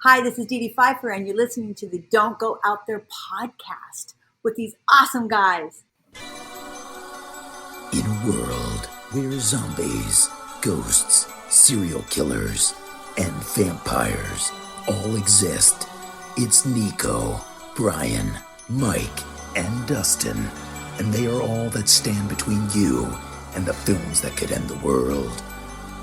Hi, this is Dee Dee Pfeiffer, and you're listening to the Don't Go Out There podcast with these awesome guys. In a world where zombies, ghosts, serial killers, and vampires all exist, it's Nico, Brian, Mike, and Dustin, and they are all that stand between you and the films that could end the world.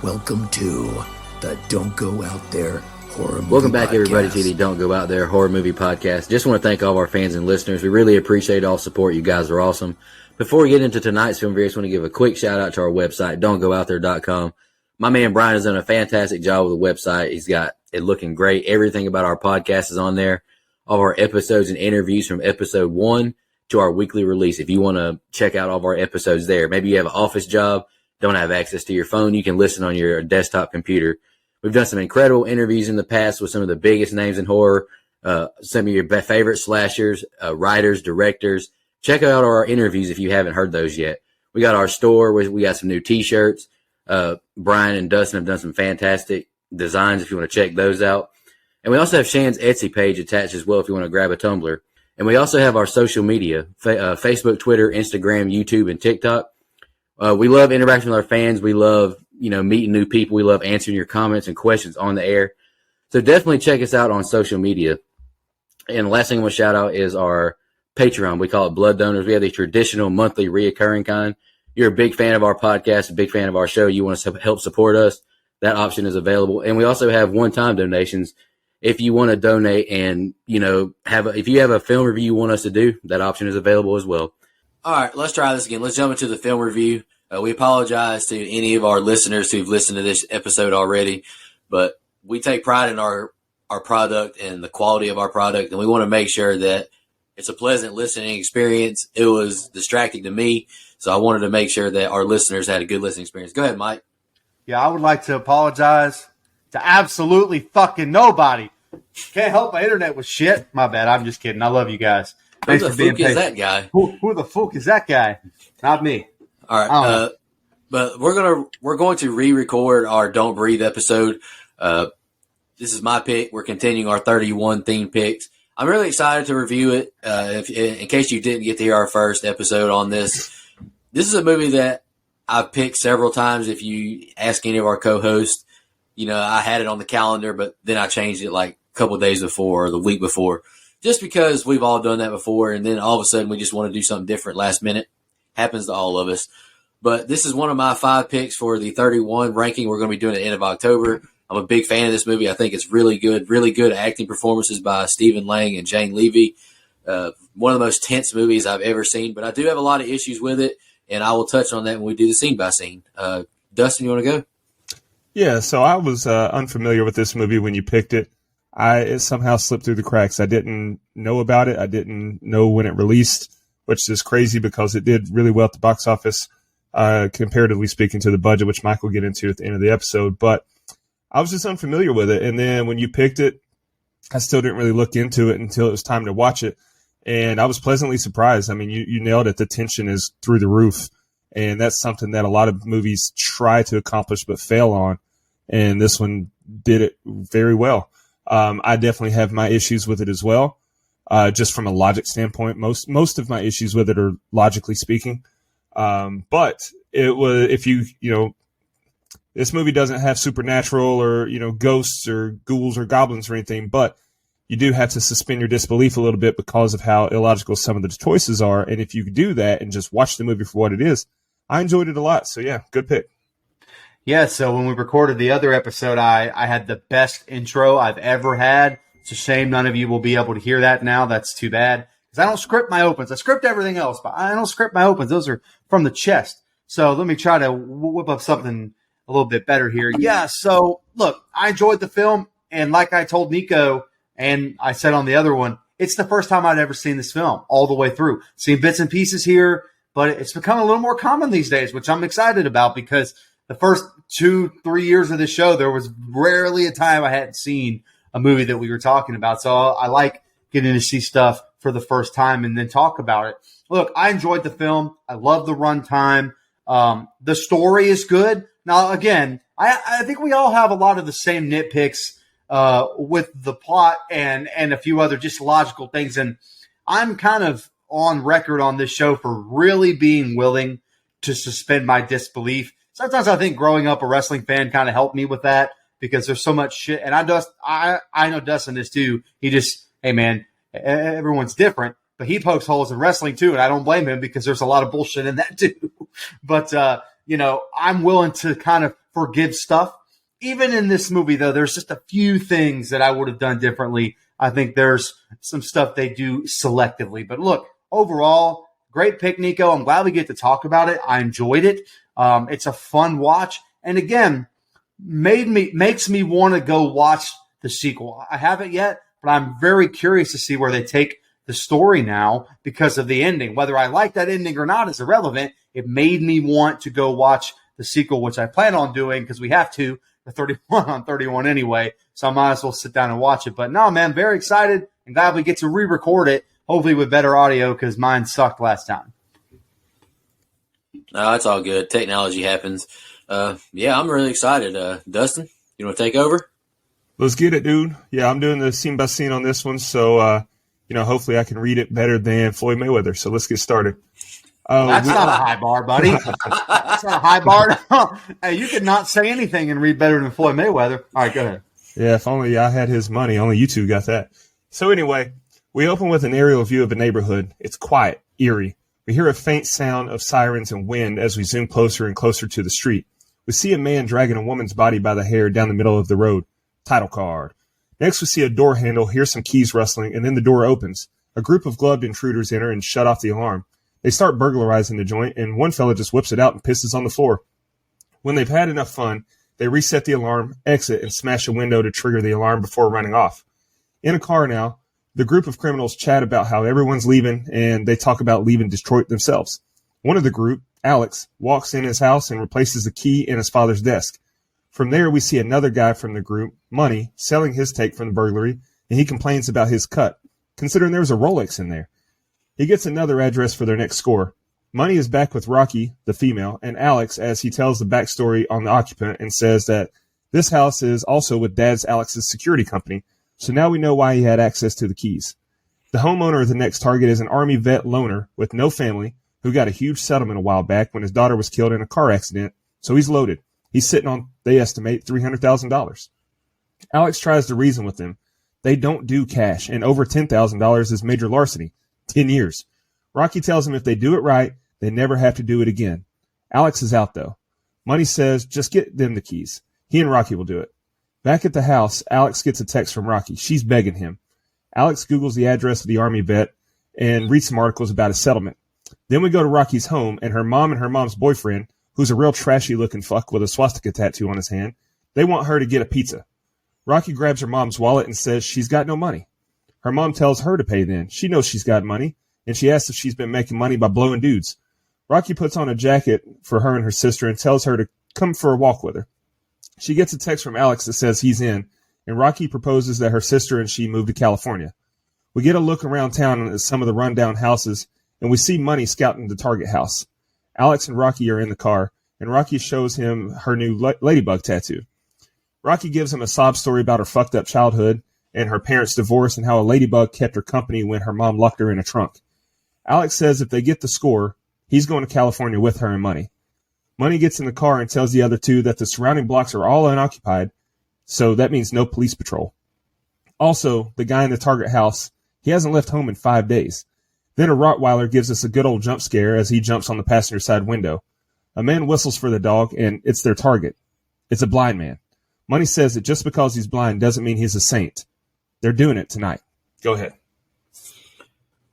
Welcome to the Don't Go Out There Horror Movie Welcome back, Podcast. everybody, to the Don't Go Out There Horror Movie Podcast. Just want to thank all of our fans and listeners. We really appreciate all support. You guys are awesome. Before we get into tonight's film review, I just want to give a quick shout out to our website, don'tgoutthere.com. My man Brian has done a fantastic job with the website. He's got it looking great. Everything about our podcast is on there. All of our episodes and interviews from episode 1 to our weekly release. If you want to check out all of our episodes there, maybe you have an office job, don't have access to your phone, you can listen on your desktop computer. We've done some incredible interviews in the past with some of the biggest names in horror, some of your favorite slashers, writers, directors. Check out our interviews if you haven't heard those yet. We got our store. We got some new T-shirts. Brian and Dustin have done some fantastic designs if you want to check those out. And we also have Shan's Etsy page attached as well if you want to grab a tumbler. And we also have our social media, Facebook, Twitter, Instagram, YouTube, and TikTok. We love interacting with our fans. We love, meeting new people. We love answering your comments and questions on the air. So definitely check us out on social media. And the last thing I want to shout out is our Patreon. We call it Blood Donors. We have the traditional monthly reoccurring kind. You're a big fan of our podcast, a big fan of our show. You want to help support us. That option is available. And we also have one-time donations. If you want to donate and, if you have a film review you want us to do, that option is available as well. All right, let's try this again. Let's jump into the film review. We apologize to any of our listeners who've listened to this episode already, but we take pride in our product and the quality of our product, and we want to make sure that it's a pleasant listening experience. It was distracting to me, so I wanted to make sure that our listeners had a good listening experience. Go ahead, Mike. Yeah, I would like to apologize to absolutely fucking nobody. Can't help my internet was shit. My bad. I'm just kidding. I love you guys. Who the fuck is that guy? Who the fuck is that guy? Not me. All right, but we're going to re-record our Don't Breathe episode. This is my pick. We're continuing our 31 theme picks. I'm really excited to review it. In case you didn't get to hear our first episode on this, this is a movie that I've picked several times. If you ask any of our co-hosts, I had it on the calendar, but then I changed it like a couple of days before or the week before, just because we've all done that before. And then all of a sudden we just want to do something different last minute. Happens to all of us. But this is one of my 5 picks for the 31 ranking. We're going to be doing it at the end of October. I'm a big fan of this movie. I think it's really good acting performances by Stephen Lang and Jane Levy. One of the most tense movies I've ever seen, but I do have a lot of issues with it, and I will touch on that when we do the scene by scene. Dustin, you want to go? Yeah, so I was unfamiliar with this movie when you picked it. It somehow slipped through the cracks. I didn't know about it. I didn't know when it released, which is crazy because it did really well at the box office, comparatively speaking to the budget, which Mike will get into at the end of the episode. But I was just unfamiliar with it. And then when you picked it, I still didn't really look into it until it was time to watch it. And I was pleasantly surprised. I mean, you nailed it. The tension is through the roof. And that's something that a lot of movies try to accomplish but fail on. And this one did it very well. I definitely have my issues with it as well. Just from a logic standpoint, most of my issues with it are logically speaking. But it was, this movie doesn't have supernatural or, ghosts or ghouls or goblins or anything, but you do have to suspend your disbelief a little bit because of how illogical some of the choices are. And if you do that and just watch the movie for what it is, I enjoyed it a lot. So yeah, good pick. Yeah, so when we recorded the other episode, I had the best intro I've ever had. It's a shame none of you will be able to hear that now. That's too bad. Because I don't script my opens. I script everything else, but I don't script my opens. Those are from the chest. So let me try to whip up something a little bit better here. Yeah, so look, I enjoyed the film. And like I told Nico, and I said on the other one, it's the first time I'd ever seen this film all the way through. Seen bits and pieces here, but it's become a little more common these days, which I'm excited about because the first 2-3 years of the show, there was rarely a time I hadn't seen a movie that we were talking about. So I like getting to see stuff for the first time and then talk about it. Look, I enjoyed the film. I love the runtime. The story is good. Now, again, I think we all have a lot of the same nitpicks with the plot and a few other just logical things. And I'm kind of on record on this show for really being willing to suspend my disbelief. Sometimes I think growing up a wrestling fan kind of helped me with that because there's so much shit. And I know Dustin is too. He just, hey man, everyone's different, but he pokes holes in wrestling too. And I don't blame him because there's a lot of bullshit in that too. But, I'm willing to kind of forgive stuff. Even in this movie, though, there's just a few things that I would have done differently. I think there's some stuff they do selectively. But look, overall, great pick, Nico. I'm glad we get to talk about it. I enjoyed it. It's a fun watch. And again, makes me want to go watch the sequel. I haven't yet, but I'm very curious to see where they take the story now because of the ending. Whether I like that ending or not is irrelevant. It made me want to go watch the sequel, which I plan on doing because we have to. The 31 on 31 anyway, so I might as well sit down and watch it. But no, man, very excited and glad we get to re-record it, hopefully with better audio because mine sucked last time. No, it's all good. Technology happens. Yeah, I'm really excited. Dustin, you want to take over? Let's get it, dude. Yeah, I'm doing the scene by scene on this one, so hopefully I can read it better than Floyd Mayweather. So let's get started. That's not a high bar, buddy. That's not a high bar. Hey, you could not say anything and read better than Floyd Mayweather. All right, go ahead. Yeah, if only I had his money. Only you two got that. So anyway, we open with an aerial view of a neighborhood. It's quiet, eerie. We hear a faint sound of sirens and wind as we zoom closer and closer to the street. We see a man dragging a woman's body by the hair down the middle of the road. Title card. Next, we see a door handle, hear some keys rustling, and then the door opens. A group of gloved intruders enter and shut off the alarm. They start burglarizing the joint, and one fella just whips it out and pisses on the floor. When they've had enough fun, they reset the alarm, exit, and smash a window to trigger the alarm before running off. In a car now, the group of criminals chat about how everyone's leaving, and they talk about leaving Detroit themselves. One of the group, Alex, walks in his house and replaces the key in his father's desk. From there, we see another guy from the group, Money, selling his take from the burglary, and he complains about his cut, considering there was a Rolex in there. He gets another address for their next score. Money is back with Rocky, the female, and Alex as he tells the backstory on the occupant and says that this house is also with Dad's Alex's security company, so now we know why he had access to the keys. The homeowner of the next target is an Army vet loner with no family who got a huge settlement a while back when his daughter was killed in a car accident, so he's loaded. He's sitting on, they estimate, $300,000. Alex tries to reason with them. They don't do cash, and over $10,000 is major larceny. 10 years. Rocky tells him if they do it right, they never have to do it again. Alex is out, though. Money says, just get them the keys. He and Rocky will do it. Back at the house, Alex gets a text from Rocky. She's begging him. Alex Googles the address of the Army vet and reads some articles about a settlement. Then we go to Rocky's home, and her mom and her mom's boyfriend, who's a real trashy-looking fuck with a swastika tattoo on his hand, they want her to get a pizza. Rocky grabs her mom's wallet and says she's got no money. Her mom tells her to pay then. She knows she's got money, and she asks if she's been making money by blowing dudes. Rocky puts on a jacket for her and her sister and tells her to come for a walk with her. She gets a text from Alex that says he's in, and Rocky proposes that her sister and she move to California. We get a look around town at some of the rundown houses, and we see Money scouting the target house. Alex and Rocky are in the car, and Rocky shows him her new ladybug tattoo. Rocky gives him a sob story about her fucked up childhood and her parents' divorce and how a ladybug kept her company when her mom locked her in a trunk. Alex says if they get the score, he's going to California with her and Money. Money gets in the car and tells the other two that the surrounding blocks are all unoccupied, so that means no police patrol. Also, the guy in the target house, he hasn't left home in 5 days. Then a Rottweiler gives us a good old jump scare as he jumps on the passenger side window. A man whistles for the dog, and it's their target. It's a blind man. Money says that just because he's blind doesn't mean he's a saint. They're doing it tonight. Go ahead.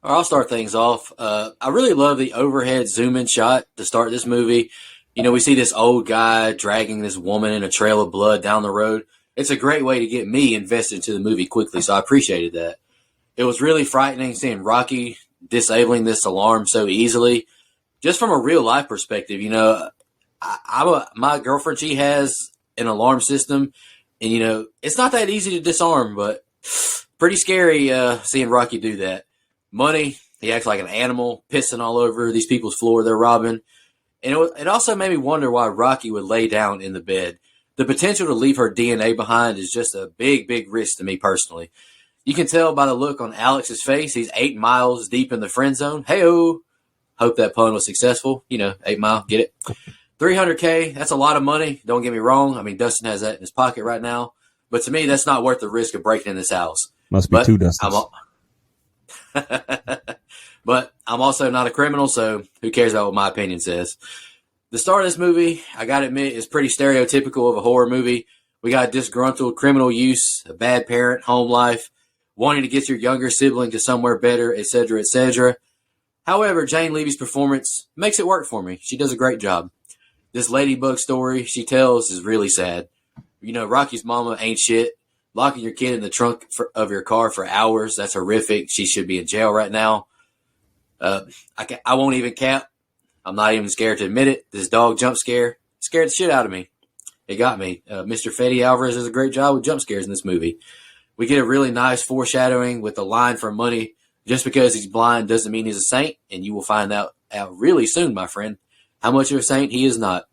I'll start things off. I really love the overhead zoom-in shot to start this movie. You know, we see this old guy dragging this woman in a trail of blood down the road. It's a great way to get me invested into the movie quickly, so I appreciated that. It was really frightening seeing Rocky disabling this alarm so easily. Just from a real-life perspective, you know, my girlfriend, she has an alarm system, and, you know, it's not that easy to disarm, but pretty scary seeing Rocky do that. Money, he acts like an animal, pissing all over these people's floor they're robbing. And it also made me wonder why Rocky would lay down in the bed. The potential to leave her DNA behind is just a big, big risk to me personally. You can tell by the look on Alex's face. He's 8 miles deep in the friend zone. Hey-o. Hope that pun was successful. 8 Mile, get it? $300K, that's a lot of money. Don't get me wrong. I mean, Dustin has that in his pocket right now. But to me, that's not worth the risk of breaking in this house. Must be two Dustins. But I'm also not a criminal, so who cares about what my opinion says? The start of this movie, I got to admit, is pretty stereotypical of a horror movie. We got disgruntled criminal use, a bad parent, home life, wanting to get your younger sibling to somewhere better, etc., etc. However, Jane Levy's performance makes it work for me. She does a great job. This ladybug story she tells is really sad. Rocky's mama ain't shit. Locking your kid in the trunk of your car for hours, that's horrific. She should be in jail right now. I won't even cap. I'm not even scared to admit it. This dog jump scare scared the shit out of me. It got me. Mr. Fede Alvarez does a great job with jump scares in this movie. We get a really nice foreshadowing with the line for money. Just because he's blind doesn't mean he's a saint, and you will find out really soon, my friend, how much of a saint he is not.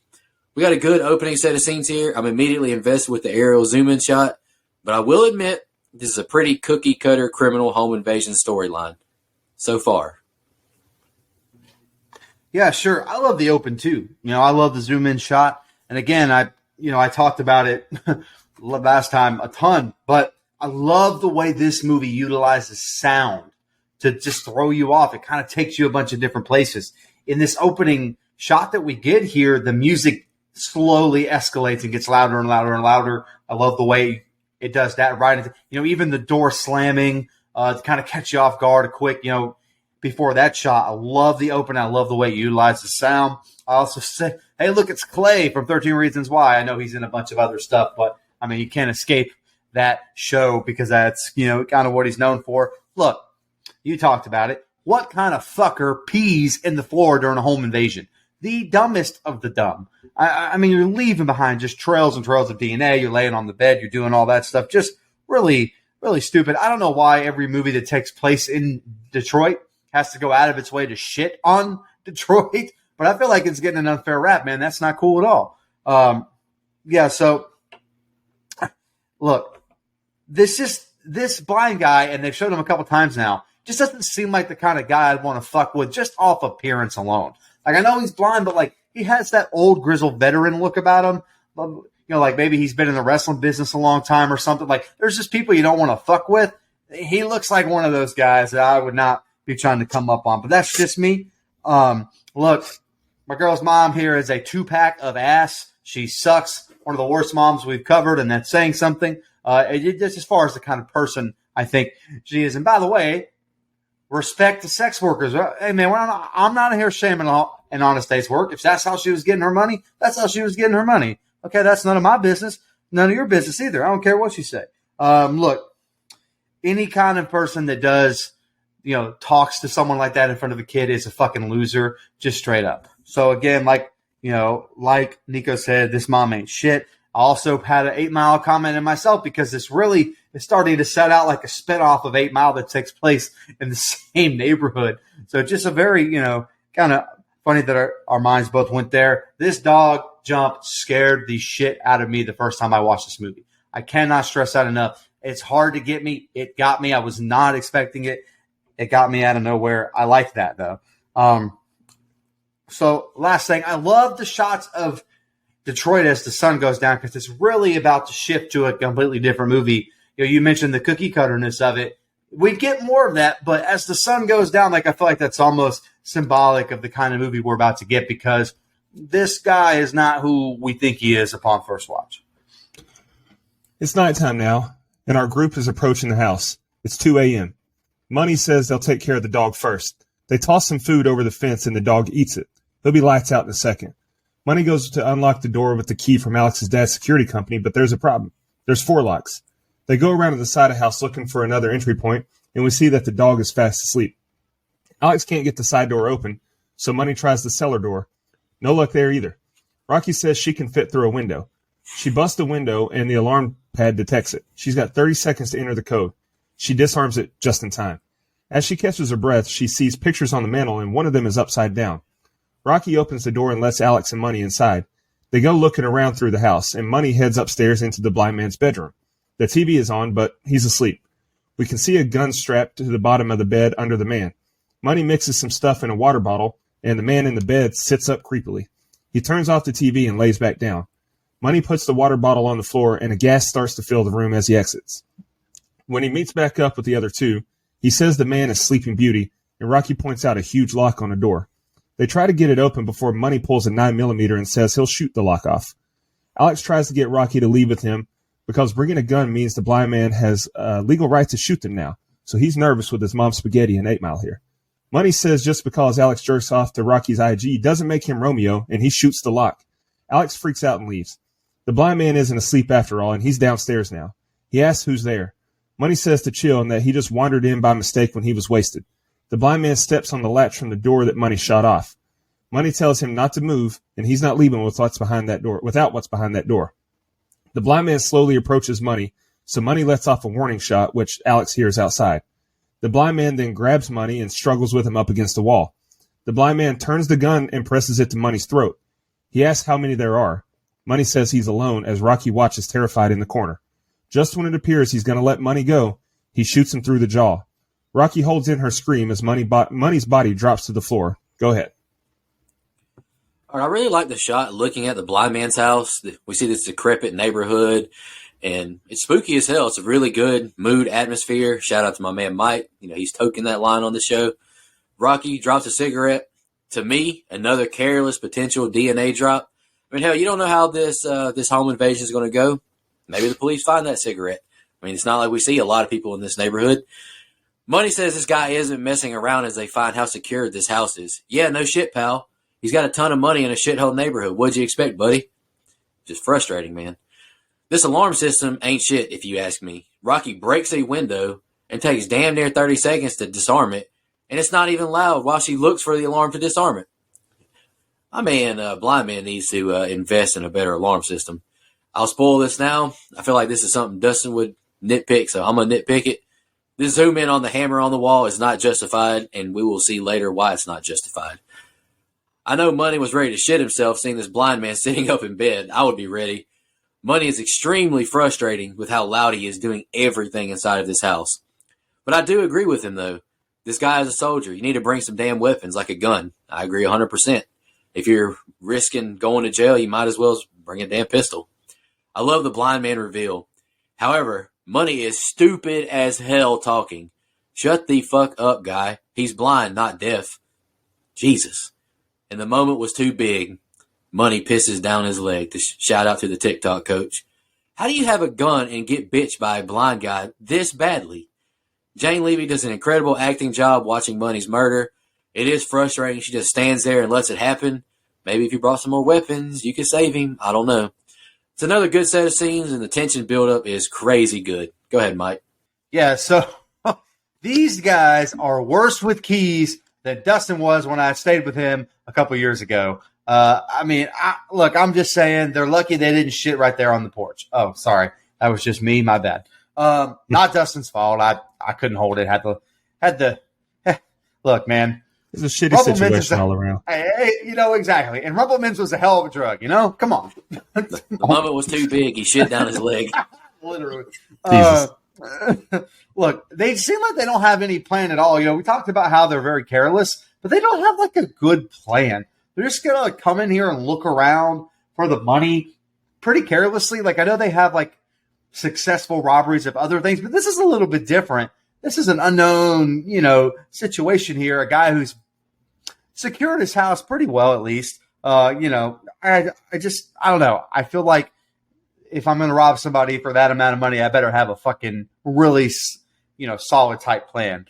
We got a good opening set of scenes here. I'm immediately invested with the aerial zoom-in shot, but I will admit this is a pretty cookie-cutter criminal home invasion storyline so far. Yeah, sure. I love the open too. I love the zoom in shot. And again, I talked about it last time a ton, but I love the way this movie utilizes sound to just throw you off. It kind of takes you a bunch of different places. In this opening shot that we get here, the music slowly escalates and gets louder and louder and louder. I love the way it does that right. Even the door slamming to kind of catch you off guard quick, before that shot. I love the open. I love the way it utilizes the sound. I also say, hey, look, it's Clay from 13 Reasons Why. I know he's in a bunch of other stuff, but I mean, you can't escape that show because that's, kind of what he's known for. Look, you talked about it. What kind of fucker pees in the floor during a home invasion? The dumbest of the dumb. I mean, you're leaving behind just trails and trails of DNA. You're laying on the bed. You're doing all that stuff. Just really, really stupid. I don't know why every movie that takes place in Detroit has to go out of its way to shit on Detroit, but I feel like it's getting an unfair rap, man. That's not cool at all. So look, this blind guy, and they've showed him a couple times now, just doesn't seem like the kind of guy I'd want to fuck with just off appearance alone. Like, I know he's blind, but like he has that old grizzled veteran look about him. Like maybe he's been in the wrestling business a long time or something. Like, there's just people you don't want to fuck with. He looks like one of those guys that I would not be trying to come up on, but that's just me. Look, my girl's mom here is a 2-pack of ass. She sucks. One of the worst moms we've covered, and that's saying something. Just as far as the kind of person I think she is. And by the way, respect to sex workers. Hey, man, I'm not here shaming an honest day's work. If that's how she was getting her money, that's how she was getting her money. Okay, that's none of my business. None of your business either. I don't care what you say. Look, any kind of person that does, talks to someone like that in front of a kid is a fucking loser, just straight up. So again, like Nico said, this mom ain't shit. I also had an 8 Mile comment in myself because this really is starting to set out like a spinoff of 8 Mile that takes place in the same neighborhood. So just a very, kind of funny that our minds both went there. This dog jump scared the shit out of me the first time I watched this movie. I cannot stress that enough. It's hard to get me. It got me. I was not expecting it. It got me out of nowhere. I like that, though. So last thing, I love the shots of Detroit as the sun goes down because it's really about to shift to a completely different movie. You mentioned the cookie cutterness of it. We get more of that, but as the sun goes down, I feel like that's almost symbolic of the kind of movie we're about to get because this guy is not who we think he is upon first watch. It's nighttime now, and our group is approaching the house. It's 2 a.m. Money says they'll take care of the dog first. They toss some food over the fence, and the dog eats it. He'll be lights out in a second. Money goes to unlock the door with the key from Alex's dad's security company, but there's a problem. There's 4 locks. They go around to the side of the house looking for another entry point, and we see that the dog is fast asleep. Alex can't get the side door open, so Money tries the cellar door. No luck there either. Rocky says she can fit through a window. She busts the window, and the alarm pad detects it. She's got 30 seconds to enter the code. She disarms it just in time. As she catches her breath, she sees pictures on the mantel, and one of them is upside down. Rocky opens the door and lets Alex and Money inside. They go looking around through the house, and Money heads upstairs into the blind man's bedroom. The TV is on, but he's asleep. We can see a gun strapped to the bottom of the bed under the man. Money mixes some stuff in a water bottle, and the man in the bed sits up creepily. He turns off the TV and lays back down. Money puts the water bottle on the floor, and a gas starts to fill the room as he exits. When he meets back up with the other two, he says the man is Sleeping Beauty, and Rocky points out a huge lock on a door. They try to get it open before Money pulls a 9mm and says he'll shoot the lock off. Alex tries to get Rocky to leave with him because bringing a gun means the blind man has legal right to shoot them now, so he's nervous with his mom spaghetti and 8 Mile here. Money says just because Alex jerks off to Rocky's IG doesn't make him Romeo, and he shoots the lock. Alex freaks out and leaves. The blind man isn't asleep after all, and he's downstairs now. He asks who's there. Money says to chill and that he just wandered in by mistake when he was wasted. The blind man steps on the latch from the door that Money shot off. Money tells him not to move, and he's not leaving with what's behind that door, without what's behind that door. The blind man slowly approaches Money, so Money lets off a warning shot, which Alex hears outside. The blind man then grabs Money and struggles with him up against the wall. The blind man turns the gun and presses it to Money's throat. He asks how many there are. Money says he's alone as Rocky watches terrified in the corner. Just when it appears he's going to let Money go, he shoots him through the jaw. Rocky holds in her scream as Money's body drops to the floor. Go ahead. All right, I really like the shot looking at the blind man's house. We see this decrepit neighborhood, and it's spooky as hell. It's a really good mood atmosphere. Shout out to my man Mike. He's toking that line on the show. Rocky drops a cigarette. To me, another careless potential DNA drop. I mean, hell, you don't know how this home invasion is going to go. Maybe the police find that cigarette. I mean, it's not like we see a lot of people in this neighborhood. Money says this guy isn't messing around as they find how secure this house is. Yeah, no shit, pal. He's got a ton of money in a shithole neighborhood. What'd you expect, buddy? Just frustrating, man. This alarm system ain't shit, if you ask me. Rocky breaks a window and takes damn near 30 seconds to disarm it, and it's not even loud while she looks for the alarm to disarm it. My man, blind man, needs to invest in a better alarm system. I'll spoil this now. I feel like this is something Dustin would nitpick, so I'm going to nitpick it. This zoom in on the hammer on the wall is not justified, and we will see later why it's not justified. I know Money was ready to shit himself seeing this blind man sitting up in bed. I would be ready. Money is extremely frustrating with how loud he is doing everything inside of this house. But I do agree with him, though. This guy is a soldier. You need to bring some damn weapons, like a gun. I agree 100%. If you're risking going to jail, you might as well bring a damn pistol. I love the blind man reveal. However, Money is stupid as hell talking. Shut the fuck up, guy. He's blind, not deaf. Jesus. And the moment was too big. Money pisses down his leg. To shout out to the TikTok coach. How do you have a gun and get bitched by a blind guy this badly? Jane Levy does an incredible acting job watching Money's murder. It is frustrating. She just stands there and lets it happen. Maybe if you brought some more weapons, you could save him. I don't know. It's another good set of scenes, and the tension buildup is crazy good. Go ahead, Mike. Yeah, so these guys are worse with keys than Dustin was when I stayed with him a couple years ago. Look, I'm just saying they're lucky they didn't shit right there on the porch. Oh, sorry. That was just me. My bad. Not Dustin's fault. I couldn't hold it. Had the look, man. It's a shitty situation all around. Hey, exactly. And Rumplemans was a hell of a drug, Come on. The moment was too big. He shit down his leg. Literally. Jesus. Look, they seem like they don't have any plan at all. We talked about how they're very careless, but they don't have like a good plan. They're just going to come in here and look around for the money pretty carelessly. Like, I know they have like successful robberies of other things, but this is a little bit different. This is an unknown, situation here. A guy who's secured his house pretty well, at least. I don't know. I feel like if I'm going to rob somebody for that amount of money, I better have a fucking really, solid type plan.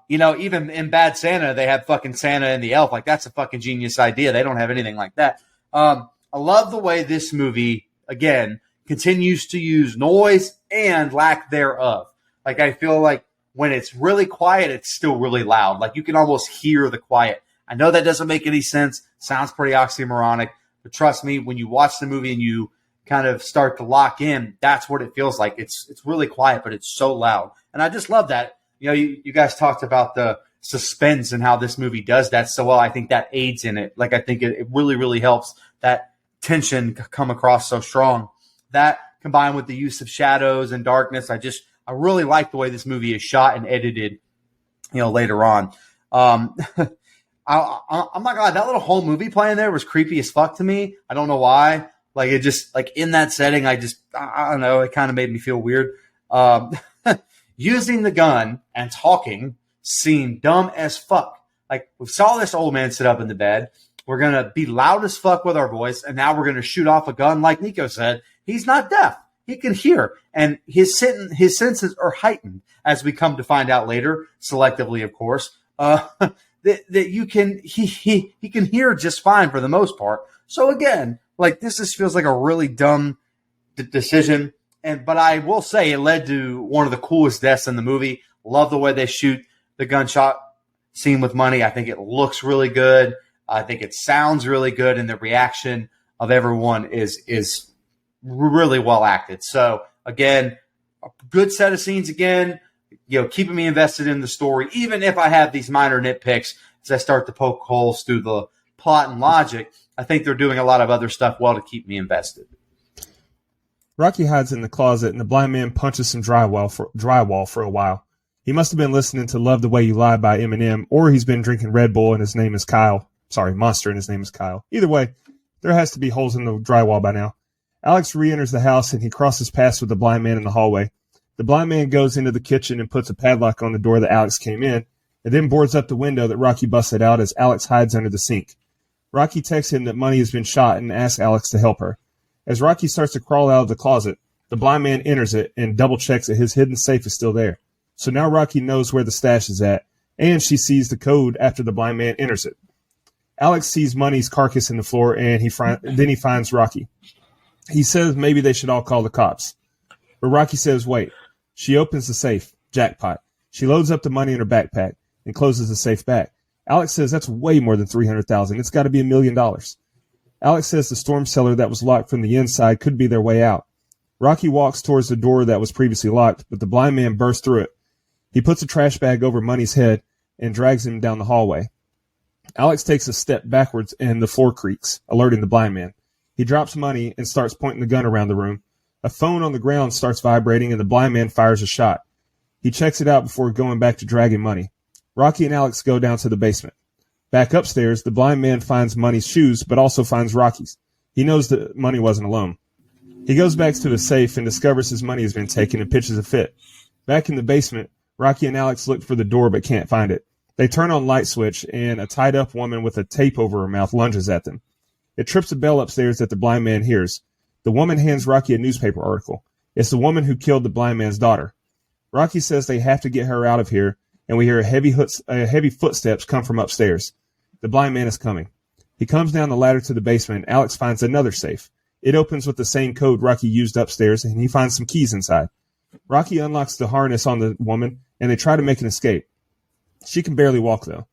Even in Bad Santa, they have fucking Santa and the elf. Like, that's a fucking genius idea. They don't have anything like that. I love the way this movie, again, continues to use noise and lack thereof. Like, I feel like when it's really quiet, it's still really loud. Like, you can almost hear the quiet. I know that doesn't make any sense. Sounds pretty oxymoronic. But trust me, when you watch the movie and you kind of start to lock in, that's what it feels like. It's really quiet, but it's so loud. And I just love that. You guys talked about the suspense and how this movie does that so well. I think that aids in it. Like, I think it really, really helps that tension come across so strong. That combined with the use of shadows and darkness, I really like the way this movie is shot and edited, later on. I'm not gonna lie, that little whole movie playing there was creepy as fuck to me. I don't know why. Like, it just, like, in that setting, I don't know, it kind of made me feel weird. Using the gun and talking seemed dumb as fuck. Like, we saw this old man sit up in the bed. We're going to be loud as fuck with our voice, and now we're going to shoot off a gun. Like Nico said, he's not deaf. He can hear, and his senses are heightened, as we come to find out later, selectively, of course, that you can, he can hear just fine for the most part. So again, like, this just feels like a really dumb decision. But I will say it led to one of the coolest deaths in the movie. Love the way they shoot the gunshot scene with money. I think it looks really good. I think it sounds really good, and the reaction of everyone is really well acted. So again, a good set of scenes again, keeping me invested in the story, even if I have these minor nitpicks as I start to poke holes through the plot and logic. I think they're doing a lot of other stuff well to keep me invested. Rocky hides in the closet, and the blind man punches some drywall for a while. He must have been listening to Love the Way You Lie by Eminem, or he's been drinking Red Bull and his name is Kyle. Sorry, Monster and his name is Kyle. Either way, there has to be holes in the drywall by now. Alex re-enters the house, and he crosses paths with the blind man in the hallway. The blind man goes into the kitchen and puts a padlock on the door that Alex came in, and then boards up the window that Rocky busted out as Alex hides under the sink. Rocky texts him that money has been shot and asks Alex to help her. As Rocky starts to crawl out of the closet, the blind man enters it and double-checks that his hidden safe is still there. So now Rocky knows where the stash is at, and she sees the code after the blind man enters it. Alex sees Money's carcass in the floor, and then he finds Rocky. He says maybe they should all call the cops. But Rocky says wait. She opens the safe. Jackpot. She loads up the money in her backpack and closes the safe back. Alex says that's way more than $300,000. It's got to be $1 million. Alex says the storm cellar that was locked from the inside could be their way out. Rocky walks towards the door that was previously locked, but the blind man bursts through it. He puts a trash bag over Money's head and drags him down the hallway. Alex takes a step backwards and the floor creaks, alerting the blind man. He drops Money and starts pointing the gun around the room. A phone on the ground starts vibrating and the blind man fires a shot. He checks it out before going back to dragging Money. Rocky and Alex go down to the basement. Back upstairs, the blind man finds Money's shoes, but also finds Rocky's. He knows that Money wasn't alone. He goes back to his safe and discovers his money has been taken and pitches a fit. Back in the basement, Rocky and Alex look for the door but can't find it. They turn on light switch, and a tied-up woman with a tape over her mouth lunges at them. It trips a bell upstairs that the blind man hears. The woman hands Rocky a newspaper article. It's the woman who killed the blind man's daughter. Rocky says they have to get her out of here, and we hear heavy footsteps come from upstairs. The blind man is coming. He comes down the ladder to the basement, and Alex finds another safe. It opens with the same code Rocky used upstairs, and he finds some keys inside. Rocky unlocks the harness on the woman, and they try to make an escape. She can barely walk, though.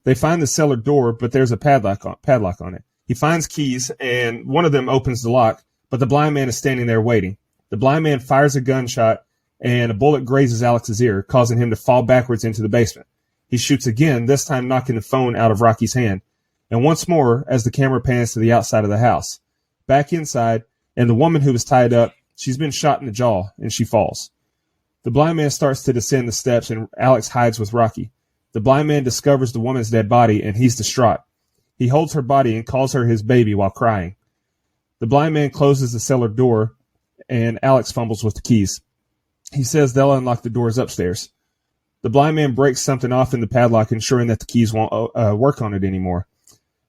They find the cellar door, but there's a padlock on it. He finds keys, and one of them opens the lock, but the blind man is standing there waiting. The blind man fires a gunshot, and a bullet grazes Alex's ear, causing him to fall backwards into the basement. He shoots again, this time knocking the phone out of Rocky's hand. And once more, as the camera pans to the outside of the house. Back inside, and the woman who was tied up, she's been shot in the jaw, and she falls. The blind man starts to descend the steps, and Alex hides with Rocky. The blind man discovers the woman's dead body, and he's distraught. He holds her body and calls her his baby while crying. The blind man closes the cellar door, and Alex fumbles with the keys. He says they'll unlock the doors upstairs. The blind man breaks something off in the padlock, ensuring that the keys won't work on it anymore.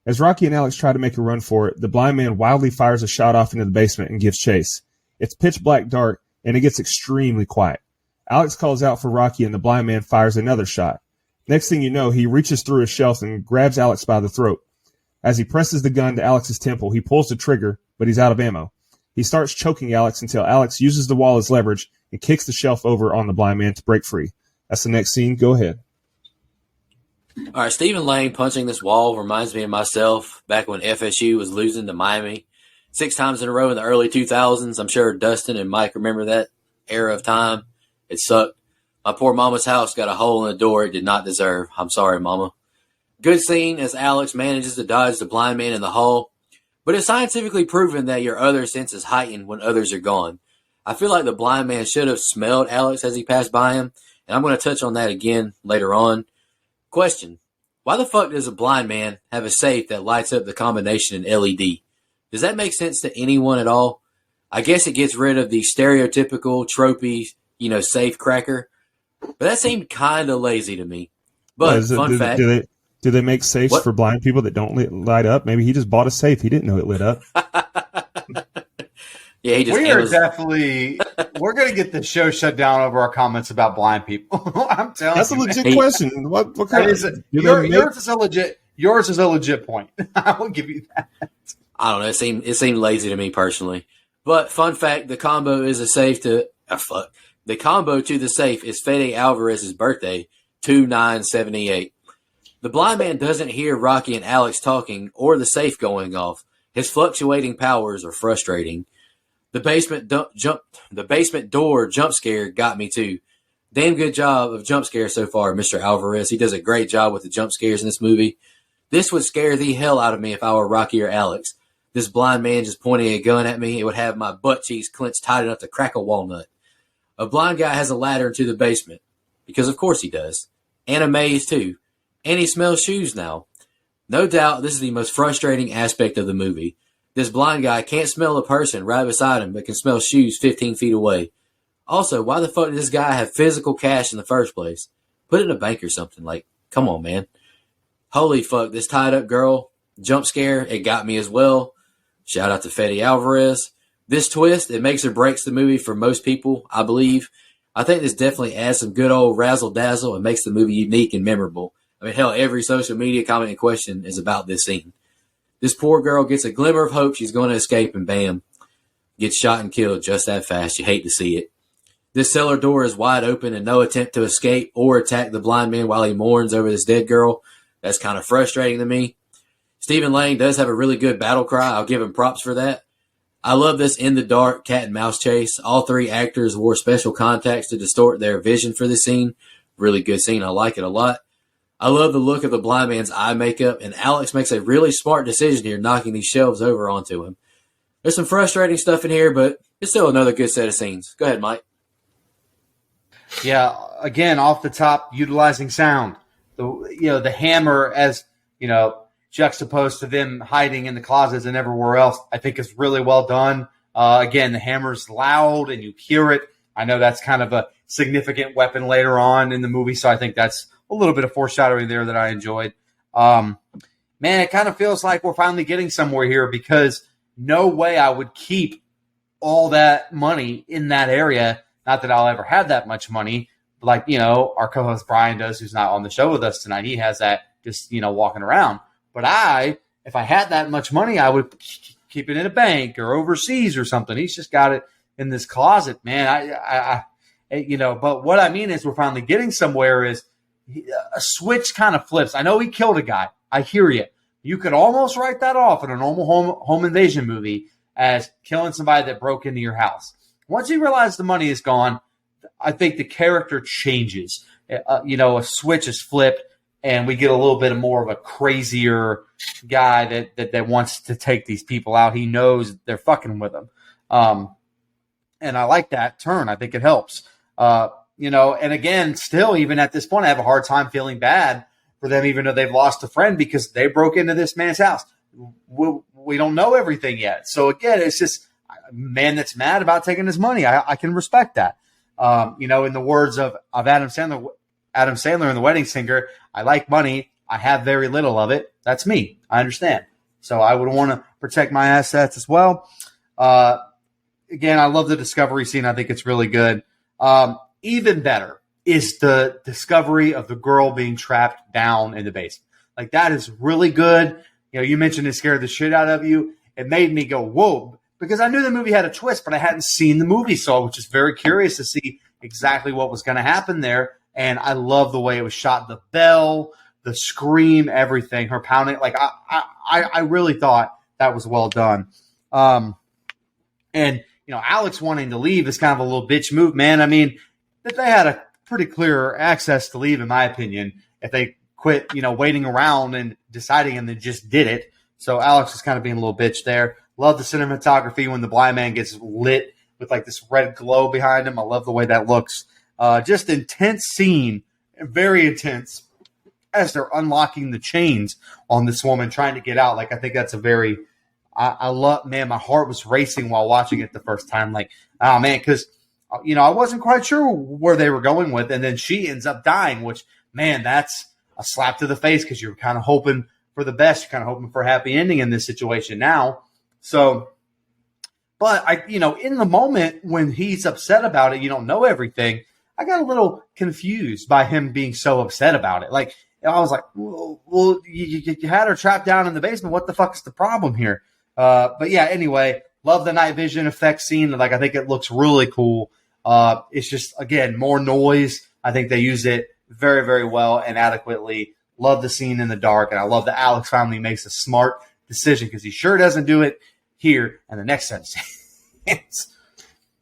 As Rocky and Alex try to make a run for it, the blind man wildly fires a shot off into the basement and gives chase. It's pitch black dark, and it gets extremely quiet. Alex calls out for Rocky, and the blind man fires another shot. Next thing you know, he reaches through a shelf and grabs Alex by the throat. As he presses the gun to Alex's temple, he pulls the trigger, but he's out of ammo. He starts choking Alex until Alex uses the wall as leverage and kicks the shelf over on the blind man to break free. That's the next scene. Go ahead. All right, Stephen Lang punching this wall reminds me of myself back when FSU was losing to Miami 6 times in a row in the early 2000s. I'm sure Dustin and Mike remember that era of time. It sucked. My poor mama's house got a hole in the door it did not deserve. I'm sorry, mama. Good scene as Alex manages to dodge the blind man in the hall. But it's scientifically proven that your other senses heighten when others are gone. I feel like the blind man should have smelled Alex as he passed by him, and I'm going to touch on that again later on. Question: why the fuck does a blind man have a safe that lights up the combination in LED? Does that make sense to anyone at all? I guess it gets rid of the stereotypical, tropey, safe cracker. But that seemed kind of lazy to me. But fun fact. Do they make safes for blind people that don't light up? Maybe he just bought a safe. He didn't know it lit up. Yeah, he just. We're going to get the show shut down over our comments about blind people. I'm telling you. That's a legit question. What kind is it? Yours is a legit point. I will give you that. I don't know. It seemed lazy to me personally. But fun fact, the combo is a safe to the combo to the safe is Fede Alvarez's birthday, 2/9/78. The blind man doesn't hear Rocky and Alex talking or the safe going off. His fluctuating powers are frustrating. The basement door jump scare got me too. Damn good job of jump scare so far, Mr. Alvarez. He does a great job with the jump scares in this movie. This would scare the hell out of me if I were Rocky or Alex. This blind man just pointing a gun at me, it would have my butt cheeks clenched tight enough to crack a walnut. A blind guy has a ladder into the basement, because of course he does. And a maze too. And he smells shoes now. No doubt this is the most frustrating aspect of the movie. This blind guy can't smell a person right beside him, but can smell shoes 15 feet away. Also, why the fuck did this guy have physical cash in the first place? Put it in a bank or something. Like, come on, man. Holy fuck, this tied up girl, jump scare, it got me as well. Shout out to Fede Alvarez. This twist, it makes or breaks the movie for most people, I believe. I think this definitely adds some good old razzle-dazzle and makes the movie unique and memorable. I mean, hell, every social media comment and question is about this scene. This poor girl gets a glimmer of hope she's going to escape, and bam, gets shot and killed just that fast. You hate to see it. This cellar door is wide open and no attempt to escape or attack the blind man while he mourns over this dead girl. That's kind of frustrating to me. Stephen Lang does have a really good battle cry. I'll give him props for that. I love this in the dark cat and mouse chase. All three actors wore special contacts to distort their vision for this scene. Really good scene. I like it a lot. I love the look of the blind man's eye makeup, and Alex makes a really smart decision here, knocking these shelves over onto him. There's some frustrating stuff in here, but it's still another good set of scenes. Go ahead, Mike. Yeah, again, off the top, utilizing sound. The hammer as, juxtaposed to them hiding in the closets and everywhere else, I think is really well done. Again, the hammer's loud and you hear it. I know that's kind of a significant weapon later on in the movie, so I think that's a little bit of foreshadowing there that I enjoyed. Man, it kind of feels like we're finally getting somewhere here, because no way I would keep all that money in that area. Not that I'll ever have that much money, like, our co-host Brian does, who's not on the show with us tonight. He has that just, walking around. But if I had that much money, I would keep it in a bank or overseas or something. He's just got it in this closet, man. But what I mean is we're finally getting somewhere. Is a switch kind of flips. I know he killed a guy. I hear you. You could almost write that off in a normal home invasion movie as killing somebody that broke into your house. Once you realize the money is gone, I think the character changes. A switch is flipped, and we get a little bit more of a crazier guy that wants to take these people out. He knows they're fucking with him. And I like that turn. I think it helps. And again, still, even at this point, I have a hard time feeling bad for them, even though they've lost a friend, because they broke into this man's house. We don't know everything yet. So again, it's just a man that's mad about taking his money. I can respect that. In the words of Adam Sandler in The Wedding Singer, I like money. I have very little of it. That's me. I understand. So I would want to protect my assets as well. Again, I love the discovery scene. I think it's really good. Even better is the discovery of the girl being trapped down in the basement. Like, that is really good. You mentioned it scared the shit out of you. It made me go, whoa, because I knew the movie had a twist, but I hadn't seen the movie. So I was just very curious to see exactly what was going to happen there. And I love the way it was shot. The bell, the scream, everything, her pounding. Like, I really thought that was well done. And Alex wanting to leave is kind of a little bitch move, man. I mean, that they had a pretty clear access to leave, in my opinion, if they quit, waiting around and deciding and then just did it. So Alex is kind of being a little bitch there. Love the cinematography when the blind man gets lit with like this red glow behind him. I love the way that looks. Just intense scene, very intense as they're unlocking the chains on this woman trying to get out. Like, I think that's a very, I love, man, my heart was racing while watching it the first time. Like, oh man, because, I wasn't quite sure where they were going with. And then she ends up dying, which, man, that's a slap to the face because you're kind of hoping for the best. You're kind of hoping for a happy ending in this situation now. So, but in the moment when he's upset about it, you don't know everything. I got a little confused by him being so upset about it. Like, I was like, well, you had her trapped down in the basement. What the fuck is the problem here? But yeah, anyway, love the night vision effect scene. Like, I think it looks really cool. It's just, again, more noise. I think they use it very, very well and adequately. Love the scene in the dark. And I love that Alex finally makes a smart decision because he sure doesn't do it here in the next sentence.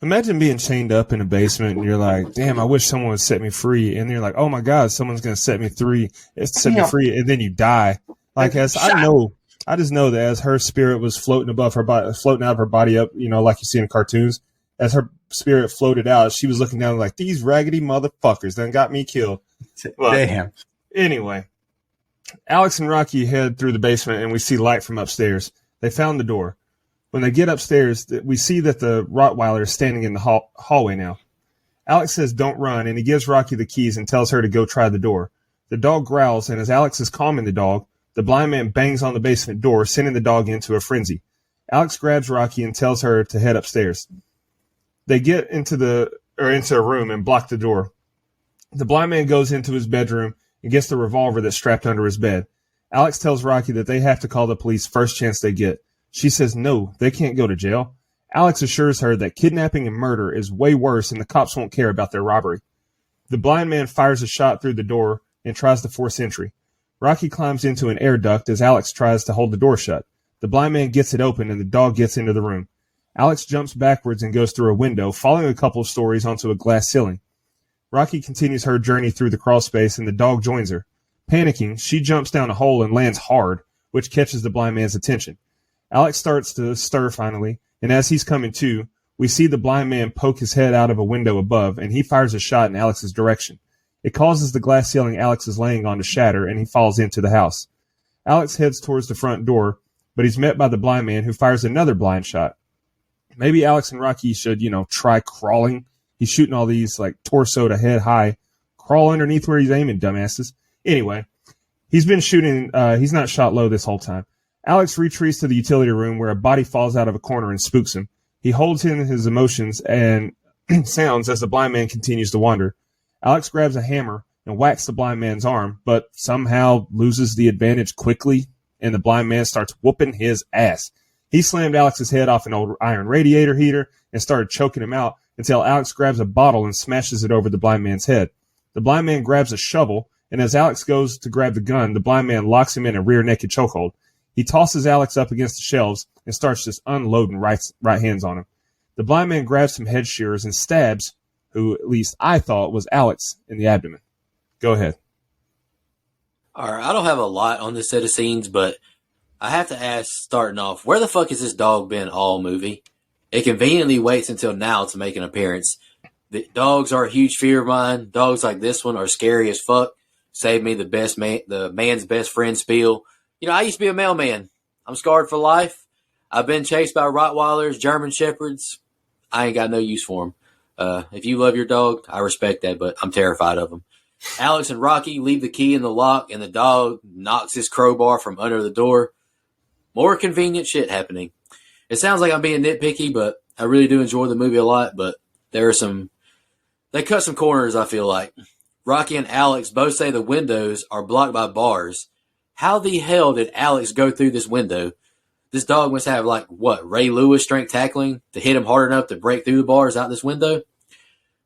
Imagine being chained up in a basement and you're like, damn, I wish someone would set me free. And you're like, oh my God, someone's going to set me free. Me free. And then you die. Like, as I just know that as her spirit was floating above her body, floating out of her body up, like you see in cartoons, as her spirit floated out, she was looking down like, these raggedy motherfuckers done got me killed. But damn. Anyway, Alex and Rocky head through the basement and we see light from upstairs. They found the door. When they get upstairs, we see that the Rottweiler is standing in the hallway now. Alex says, don't run, and he gives Rocky the keys and tells her to go try the door. The dog growls, and as Alex is calming the dog, the blind man bangs on the basement door, sending the dog into a frenzy. Alex grabs Rocky and tells her to head upstairs. They get into a room and block the door. The blind man goes into his bedroom and gets the revolver that's strapped under his bed. Alex tells Rocky that they have to call the police first chance they get. She says no, they can't go to jail. Alex assures her that kidnapping and murder is way worse and the cops won't care about their robbery. The blind man fires a shot through the door and tries to force entry. Rocky climbs into an air duct as Alex tries to hold the door shut. The blind man gets it open and the dog gets into the room. Alex jumps backwards and goes through a window, falling a couple of stories onto a glass ceiling. Rocky continues her journey through the crawl space and the dog joins her. Panicking, she jumps down a hole and lands hard, which catches the blind man's attention. Alex starts to stir finally, and as he's coming to, we see the blind man poke his head out of a window above, and he fires a shot in Alex's direction. It causes the glass ceiling Alex is laying on to shatter, and he falls into the house. Alex heads towards the front door, but he's met by the blind man who fires another blind shot. Maybe Alex and Rocky should, try crawling. He's shooting all these, like, torso to head high. Crawl underneath where he's aiming, dumbasses. Anyway, he's been shooting, he's not shot low this whole time. Alex retreats to the utility room where a body falls out of a corner and spooks him. He holds in his emotions and sounds as the blind man continues to wander. Alex grabs a hammer and whacks the blind man's arm, but somehow loses the advantage quickly, and the blind man starts whooping his ass. He slammed Alex's head off an old iron radiator heater and started choking him out until Alex grabs a bottle and smashes it over the blind man's head. The blind man grabs a shovel, and as Alex goes to grab the gun, the blind man locks him in a rear naked chokehold. He tosses Alex up against the shelves and starts just unloading right hands on him. The blind man grabs some head shears and stabs, who at least I thought was Alex, in the abdomen. Go ahead. All right, I don't have a lot on this set of scenes, but I have to ask, starting off, where the fuck has this dog been all movie? It conveniently waits until now to make an appearance. The dogs are a huge fear of mine. Dogs like this one are scary as fuck. Save me the man's best friend spiel. I used to be a mailman. I'm scarred for life. I've been chased by Rottweilers, German Shepherds. I ain't got no use for them. If you love your dog, I respect that, but I'm terrified of them. Alex and Rocky leave the key in the lock, and the dog knocks his crowbar from under the door. More convenient shit happening. It sounds like I'm being nitpicky, but I really do enjoy the movie a lot, but they cut some corners, I feel like. Rocky and Alex both say the windows are blocked by bars. How the hell did Alex go through this window? This dog must have, Ray Lewis strength tackling to hit him hard enough to break through the bars out this window?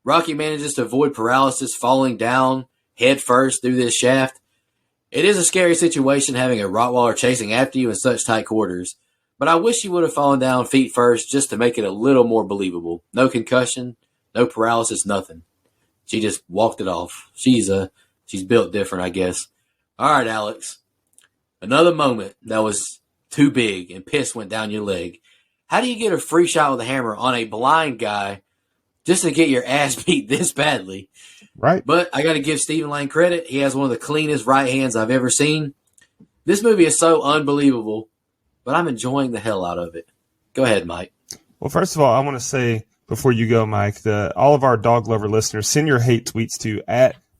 Rocky manages to avoid paralysis, falling down head first through this shaft. It is a scary situation having a Rottweiler chasing after you in such tight quarters, but I wish he would have fallen down feet first just to make it a little more believable. No concussion, no paralysis, nothing. She just walked it off. She's built different, I guess. All right, Alex. Another moment that was too big and piss went down your leg. How do you get a free shot with a hammer on a blind guy just to get your ass beat this badly? Right. But I got to give Stephen Lang credit. He has one of the cleanest right hands I've ever seen. This movie is so unbelievable, but I'm enjoying the hell out of it. Go ahead, Mike. Well, first of all, I want to say before you go, Mike, all of our dog lover listeners, send your hate tweets to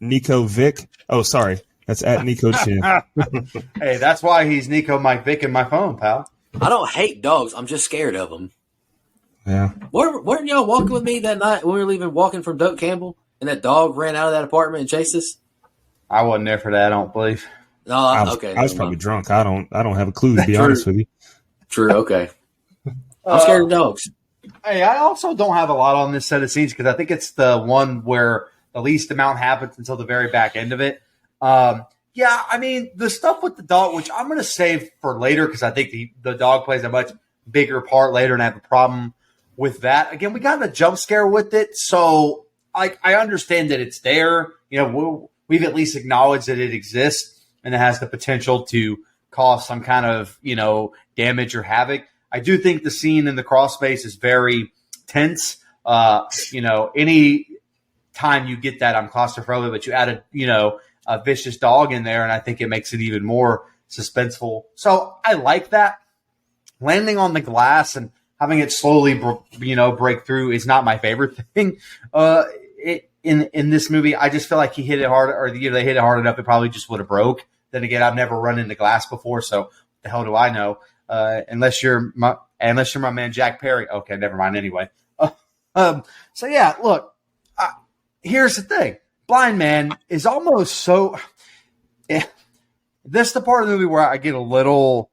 @NicoVic. Oh, sorry. That's @NicoChin. Hey, that's why he's Nico Mike Vick in my phone, pal. I don't hate dogs. I'm just scared of them. Yeah. Weren't y'all walking with me that night when we were leaving, walking from Doak Campbell, and that dog ran out of that apartment and chased us? I wasn't there for that, I don't believe. No, Okay. I was probably drunk. I don't have a clue, to be honest with you. True. Okay. I'm scared of dogs. Hey, I also don't have a lot on this set of scenes because I think it's the one where the least amount happens until the very back end of it. Yeah, I mean, the stuff with the dog, which I'm going to save for later because I think the dog plays a much bigger part later and I have a problem with that. Again, we got a jump scare with it, so I understand that it's there. You know, we've at least acknowledged that it exists and it has the potential to cause some kind of, damage or havoc. I do think the scene in the crawl space is very tense. Any time you get that, I'm claustrophobic, but you add a vicious dog in there, and I think it makes it even more suspenseful. So I like that. Landing on the glass and having it slowly, break through is not my favorite thing. In this movie, I just feel like he hit it hard, or they hit it hard enough, it probably just would have broke. Then again, I've never run into glass before, so what the hell do I know? Unless you're my man Jack Perry. Okay, never mind. Anyway, so yeah, look. Here's the thing: Blind Man is almost so. This is the part of the movie where I get a little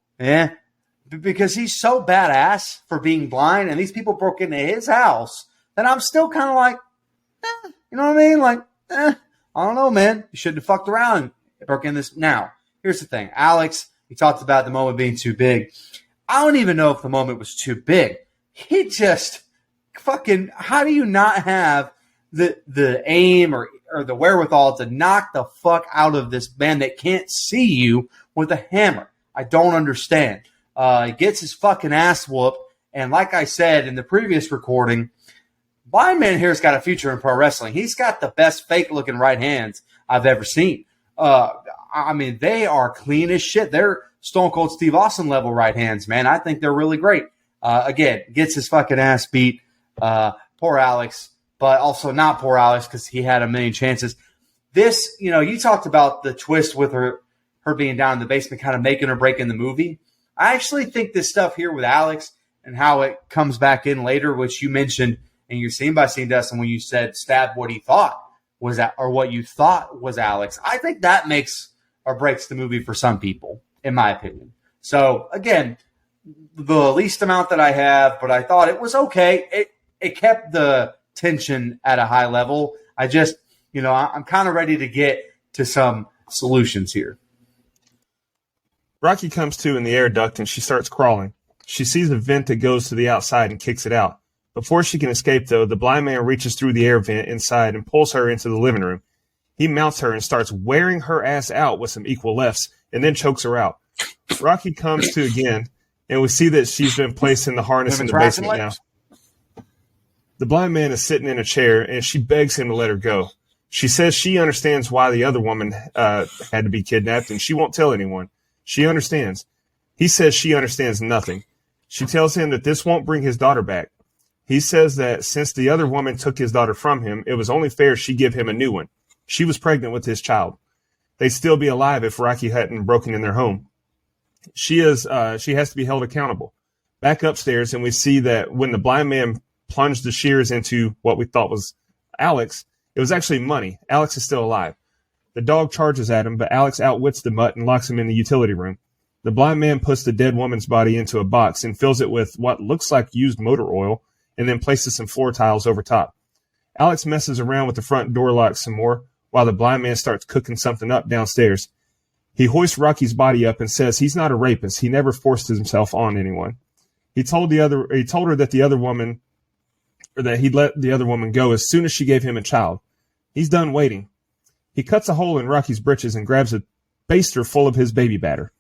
because he's so badass for being blind, and these people broke into his house. That I'm still kind of like, you know what I mean? Like, I don't know, man. You shouldn't have fucked around and broke in this. Now, here's the thing, Alex. He talked about the moment being too big. I don't even know if the moment was too big. He just fucking. How do you not have the aim or the wherewithal to knock the fuck out of this man that can't see you with a hammer? I don't understand. He gets his fucking ass whooped, and like I said in the previous recording, Blind Man here's got a future in pro wrestling. He's got the best fake looking right hands I've ever seen. I mean, they are clean as shit. They're Stone Cold Steve Austin level right hands, man. I think they're really great. Again, gets his fucking ass beat. Poor Alex, but also not poor Alex because he had a million chances. This, you talked about the twist with her being down in the basement, kind of making or breaking the movie. I actually think this stuff here with Alex and how it comes back in later, which you mentioned in your scene by scene, Dustin, when you said stab what he thought was that, or what you thought was Alex. I think that makes or breaks the movie for some people, in my opinion. So again, the least amount that I have, but I thought it was okay. It kept the tension at a high level. I just, I'm kind of ready to get to some solutions here. Rocky comes to in the air duct and she starts crawling. She sees a vent that goes to the outside and kicks it out. Before she can escape, though, the blind man reaches through the air vent inside and pulls her into the living room. He mounts her and starts wearing her ass out with some equal lefts and then chokes her out. Rocky comes to again, and we see that she's been placed in the harness in the basement now. The blind man is sitting in a chair, and she begs him to let her go. She says she understands why the other woman had to be kidnapped, and she won't tell anyone. She understands. He says she understands nothing. She tells him that this won't bring his daughter back. He says that since the other woman took his daughter from him, it was only fair she give him a new one. She was pregnant with his child. They'd still be alive if Rocky hadn't broken in their home. She has to be held accountable. Back upstairs, and we see that when the blind man plunged the shears into what we thought was Alex, it was actually money. Alex is still alive. The dog charges at him, but Alex outwits the mutt and locks him in the utility room. The blind man puts the dead woman's body into a box and fills it with what looks like used motor oil and then places some floor tiles over top. Alex messes around with the front door lock some more while the blind man starts cooking something up downstairs. He hoists Rocky's body up and says he's not a rapist. He never forced himself on anyone. He told her that the other woman, or that he'd let the other woman go as soon as she gave him a child. He's done waiting. He cuts a hole in Rocky's britches and grabs a baster full of his baby batter.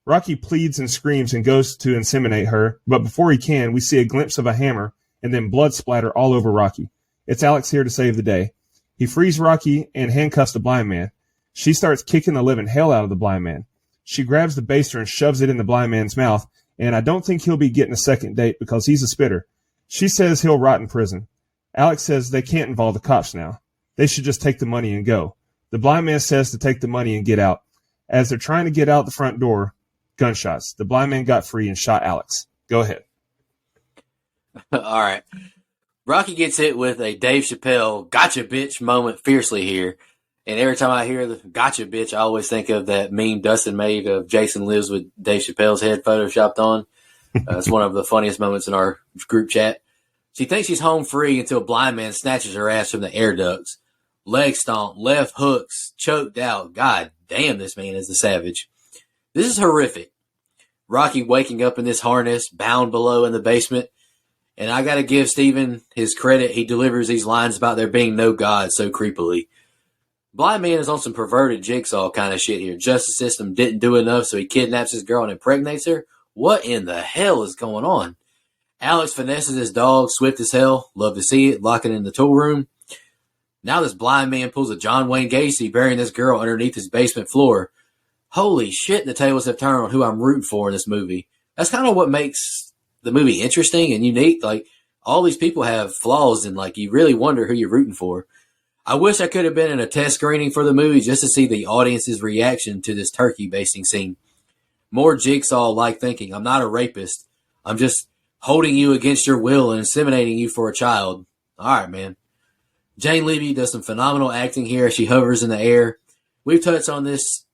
Rocky pleads and screams and goes to inseminate her, but before he can, we see a glimpse of a hammer and then blood splatter all over Rocky. It's Alex here to save the day. He frees Rocky and handcuffs the blind man. She starts kicking the living hell out of the blind man. She grabs the baster and shoves it in the blind man's mouth, and I don't think he'll be getting a second date because he's a spitter. She says he'll rot in prison. Alex says they can't involve the cops now. They should just take the money and go. The blind man says to take the money and get out. As they're trying to get out the front door, gunshots. The blind man got free and shot Alex. Go ahead. All right. Rocky gets hit with a Dave Chappelle gotcha bitch moment fiercely here. And every time I hear the gotcha bitch, I always think of that meme Dustin made of Jason Lives with Dave Chappelle's head photoshopped on. It's one of the funniest moments in our group chat. She thinks she's home free until a blind man snatches her ass from the air ducts. Leg stomp, left hooks, choked out. God damn, this man is a savage. This is horrific. Rocky waking up in this harness, bound below in the basement. And I got to give Steven his credit. He delivers these lines about there being no God so creepily. Blind man is on some perverted Jigsaw kind of shit here. Justice system didn't do enough, so he kidnaps his girl and impregnates her. What in the hell is going on? Alex finesses his dog, swift as hell. Love to see it. Locking in the tool room. Now this blind man pulls a John Wayne Gacy, burying this girl underneath his basement floor. Holy shit, the tables have turned on who I'm rooting for in this movie. That's kind of what makes the movie interesting and unique. Like, all these people have flaws, and like, you really wonder who you're rooting for. I wish I could have been in a test screening for the movie just to see the audience's reaction to this turkey basting scene. More Jigsaw-like thinking. I'm not a rapist. I'm just holding you against your will and inseminating you for a child. All right, man. Jane Levy does some phenomenal acting here as she hovers in the air. We've touched on this,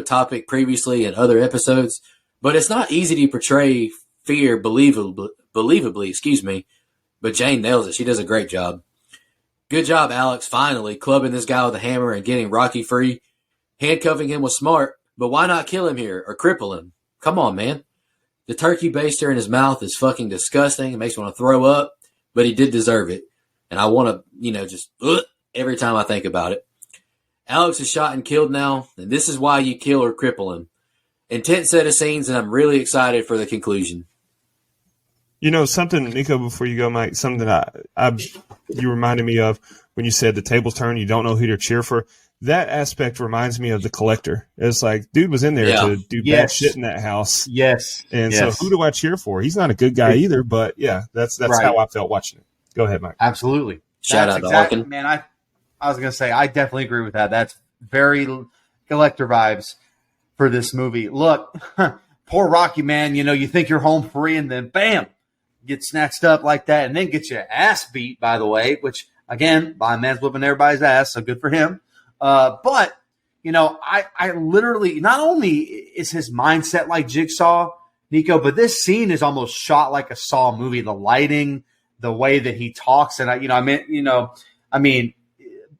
topic previously in other episodes, but it's not easy to portray fear believably, but Jane nails it. She does a great job. Good job, Alex, finally clubbing this guy with a hammer and getting Rocky free. Handcuffing him was smart, but why not kill him here or cripple him? Come on, man. The turkey baster in his mouth is fucking disgusting. It makes me want to throw up, but he did deserve it. And I want to, just every time I think about it. Alex is shot and killed now, and this is why you kill or cripple him. Intense set of scenes, and I'm really excited for the conclusion. Something, Nico, before you go, Mike, something you reminded me of when you said the tables turn, you don't know who to cheer for. That aspect reminds me of The Collector. It's like, dude was in there to do bad shit in that house. Yes. And so who do I cheer for? He's not a good guy either, but yeah, that's right. How I felt watching it. Go ahead, Mike. Absolutely. Shout out to Larkin. Man, I was going to say, I definitely agree with that. That's very Collector vibes for this movie. Look, poor Rocky, man, you think you're home free and then bam, get snatched up like that and then get your ass beat, by the way, which, again, blind man's whipping everybody's ass, so good for him. But, I literally, not only is his mindset like Jigsaw, Nico, but this scene is almost shot like a Saw movie. The lighting, the way that he talks, and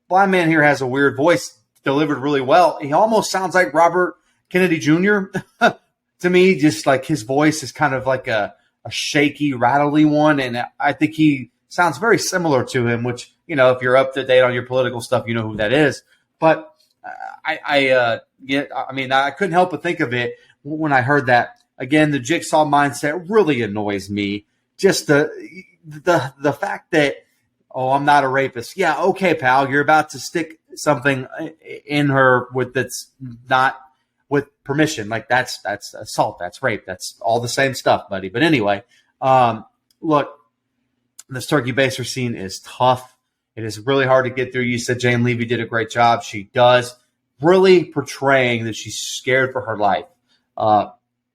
blind man here has a weird voice delivered really well. He almost sounds like Robert Kennedy Jr. to me, just like his voice is kind of like a shaky, rattly one. And I think he sounds very similar to him, which, if you're up to date on your political stuff, you know who that is. But I couldn't help but think of it when I heard that. Again, the Jigsaw mindset really annoys me. Just the fact that, I'm not a rapist. Yeah, okay, pal, you're about to stick something in her that's not with permission. Like that's assault, that's rape, that's all the same stuff, buddy. But anyway, look, this turkey baster scene is tough. It is really hard to get through. You said Jane Levy did a great job. She does, really portraying that she's scared for her life.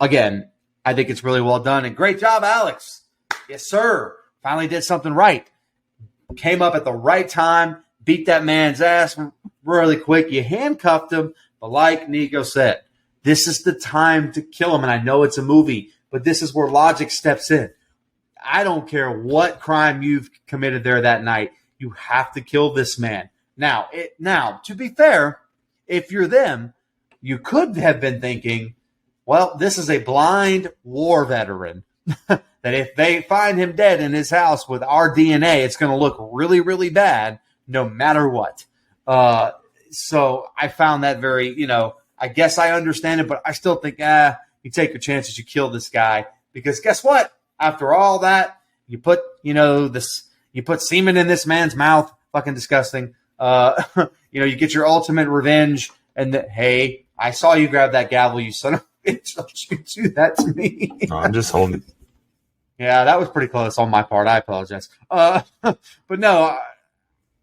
Again, I think it's really well done. And great job, Alex. Yes, sir. Finally did something right. Came up at the right time, beat that man's ass really quick. You handcuffed him, but like Nico said, this is the time to kill him. And I know it's a movie, but this is where logic steps in. I don't care what crime you've committed there that night. You have to kill this man. Now, to be fair, if you're them, you could have been thinking, well, this is a blind war veteran. That if they find him dead in his house with our DNA, it's going to look really, really bad no matter what. So I found that very, I guess I understand it, but I still think, you take your chances, you kill this guy. Because guess what? After all that, you put, you put semen in this man's mouth. Fucking disgusting. You get your ultimate revenge. And hey, I saw you grab that gavel, you son of a bitch. Don't you do that to me. No, I'm just holding it. Yeah, that was pretty close on my part. I apologize. But no.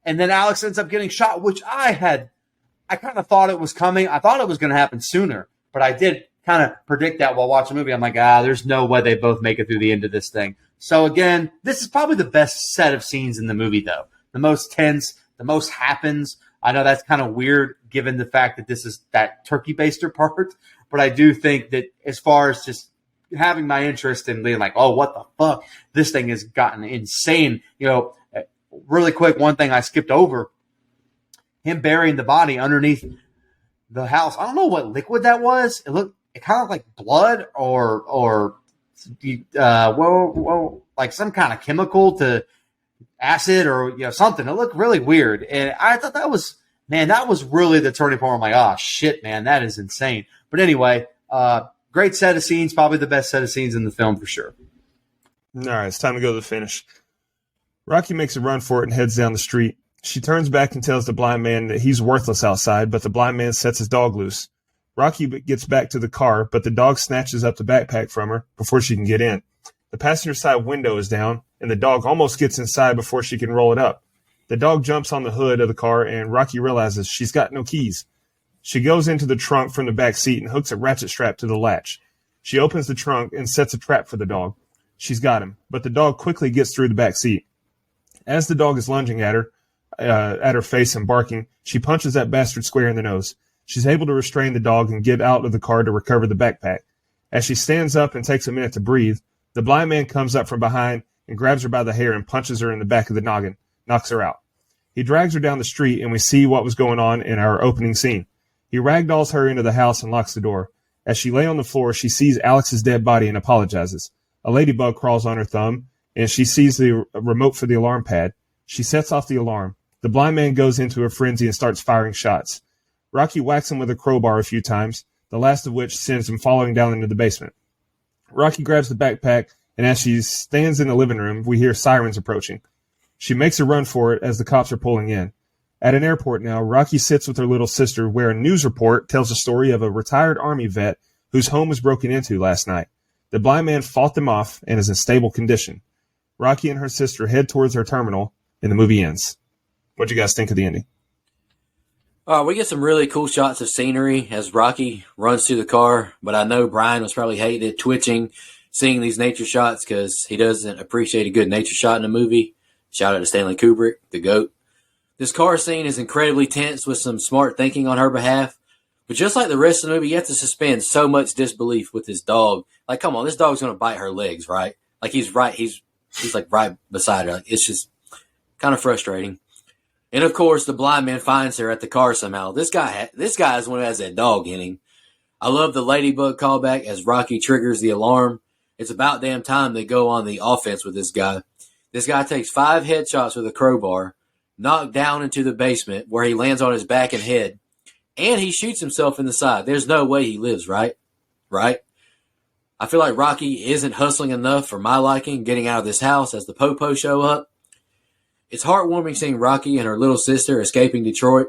And then Alex ends up getting shot, which I kind of thought it was coming. I thought it was going to happen sooner, but I did kind of predict that while watching the movie. I'm like, there's no way they both make it through the end of this thing. So again, this is probably the best set of scenes in the movie, though. The most tense, the most happens. I know that's kind of weird given the fact that this is that turkey baster part, but I do think that as far as just having my interest in being like, oh, what the fuck? This thing has gotten insane. Really quick, one thing I skipped over, him burying the body underneath the house. I don't know what liquid that was. It kind of like blood or like some kind of chemical to acid or something. It looked really weird. And I thought that was really the turning point. I'm like, oh shit, man, that is insane. But anyway, great set of scenes, probably the best set of scenes in the film for sure. All right, it's time to go to the finish. Rocky makes a run for it and heads down the street. She turns back and tells the blind man that he's worthless outside, but the blind man sets his dog loose. Rocky gets back to the car, but the dog snatches up the backpack from her before she can get in. The passenger side window is down, and the dog almost gets inside before she can roll it up. The dog jumps on the hood of the car, and Rocky realizes she's got no keys. She goes into the trunk from the back seat and hooks a ratchet strap to the latch. She opens the trunk and sets a trap for the dog. She's got him, but the dog quickly gets through the back seat. As the dog is lunging at her face and barking, she punches that bastard square in the nose. She's able to restrain the dog and get out of the car to recover the backpack. As she stands up and takes a minute to breathe, the blind man comes up from behind and grabs her by the hair and punches her in the back of the noggin, knocks her out. He drags her down the street, and we see what was going on in our opening scene. He ragdolls her into the house and locks the door. As she lay on the floor, she sees Alex's dead body and apologizes. A ladybug crawls on her thumb, and she sees the remote for the alarm pad. She sets off the alarm. The blind man goes into a frenzy and starts firing shots. Rocky whacks him with a crowbar a few times, the last of which sends him falling down into the basement. Rocky grabs the backpack, and as she stands in the living room, we hear sirens approaching. She makes a run for it as the cops are pulling in. At an airport now, Rocky sits with her little sister where a news report tells the story of a retired Army vet whose home was broken into last night. The blind man fought them off and is in stable condition. Rocky and her sister head towards her terminal, and the movie ends. What do you guys think of the ending? We get some really cool shots of scenery as Rocky runs through the car, but I know Brian was probably hating it, twitching, seeing these nature shots because he doesn't appreciate a good nature shot in a movie. Shout out to Stanley Kubrick, the GOAT. This car scene is incredibly tense with some smart thinking on her behalf, but just like the rest of the movie, you have to suspend so much disbelief with this dog. Like, come on, this dog's going to bite her legs, right? Like, he's like right beside her. Like, it's just kind of frustrating. And of course, the blind man finds her at the car somehow. This guy is the one who has that dog in him. I love the ladybug callback as Rocky triggers the alarm. It's about damn time they go on the offense with this guy. This guy takes 5 headshots with a crowbar, knocked down into the basement where he lands on his back and head, and he shoots himself in the side. There's no way he lives, right? Right? I feel like Rocky isn't hustling enough for my liking getting out of this house as the Popo show up. It's heartwarming seeing Rocky and her little sister escaping Detroit.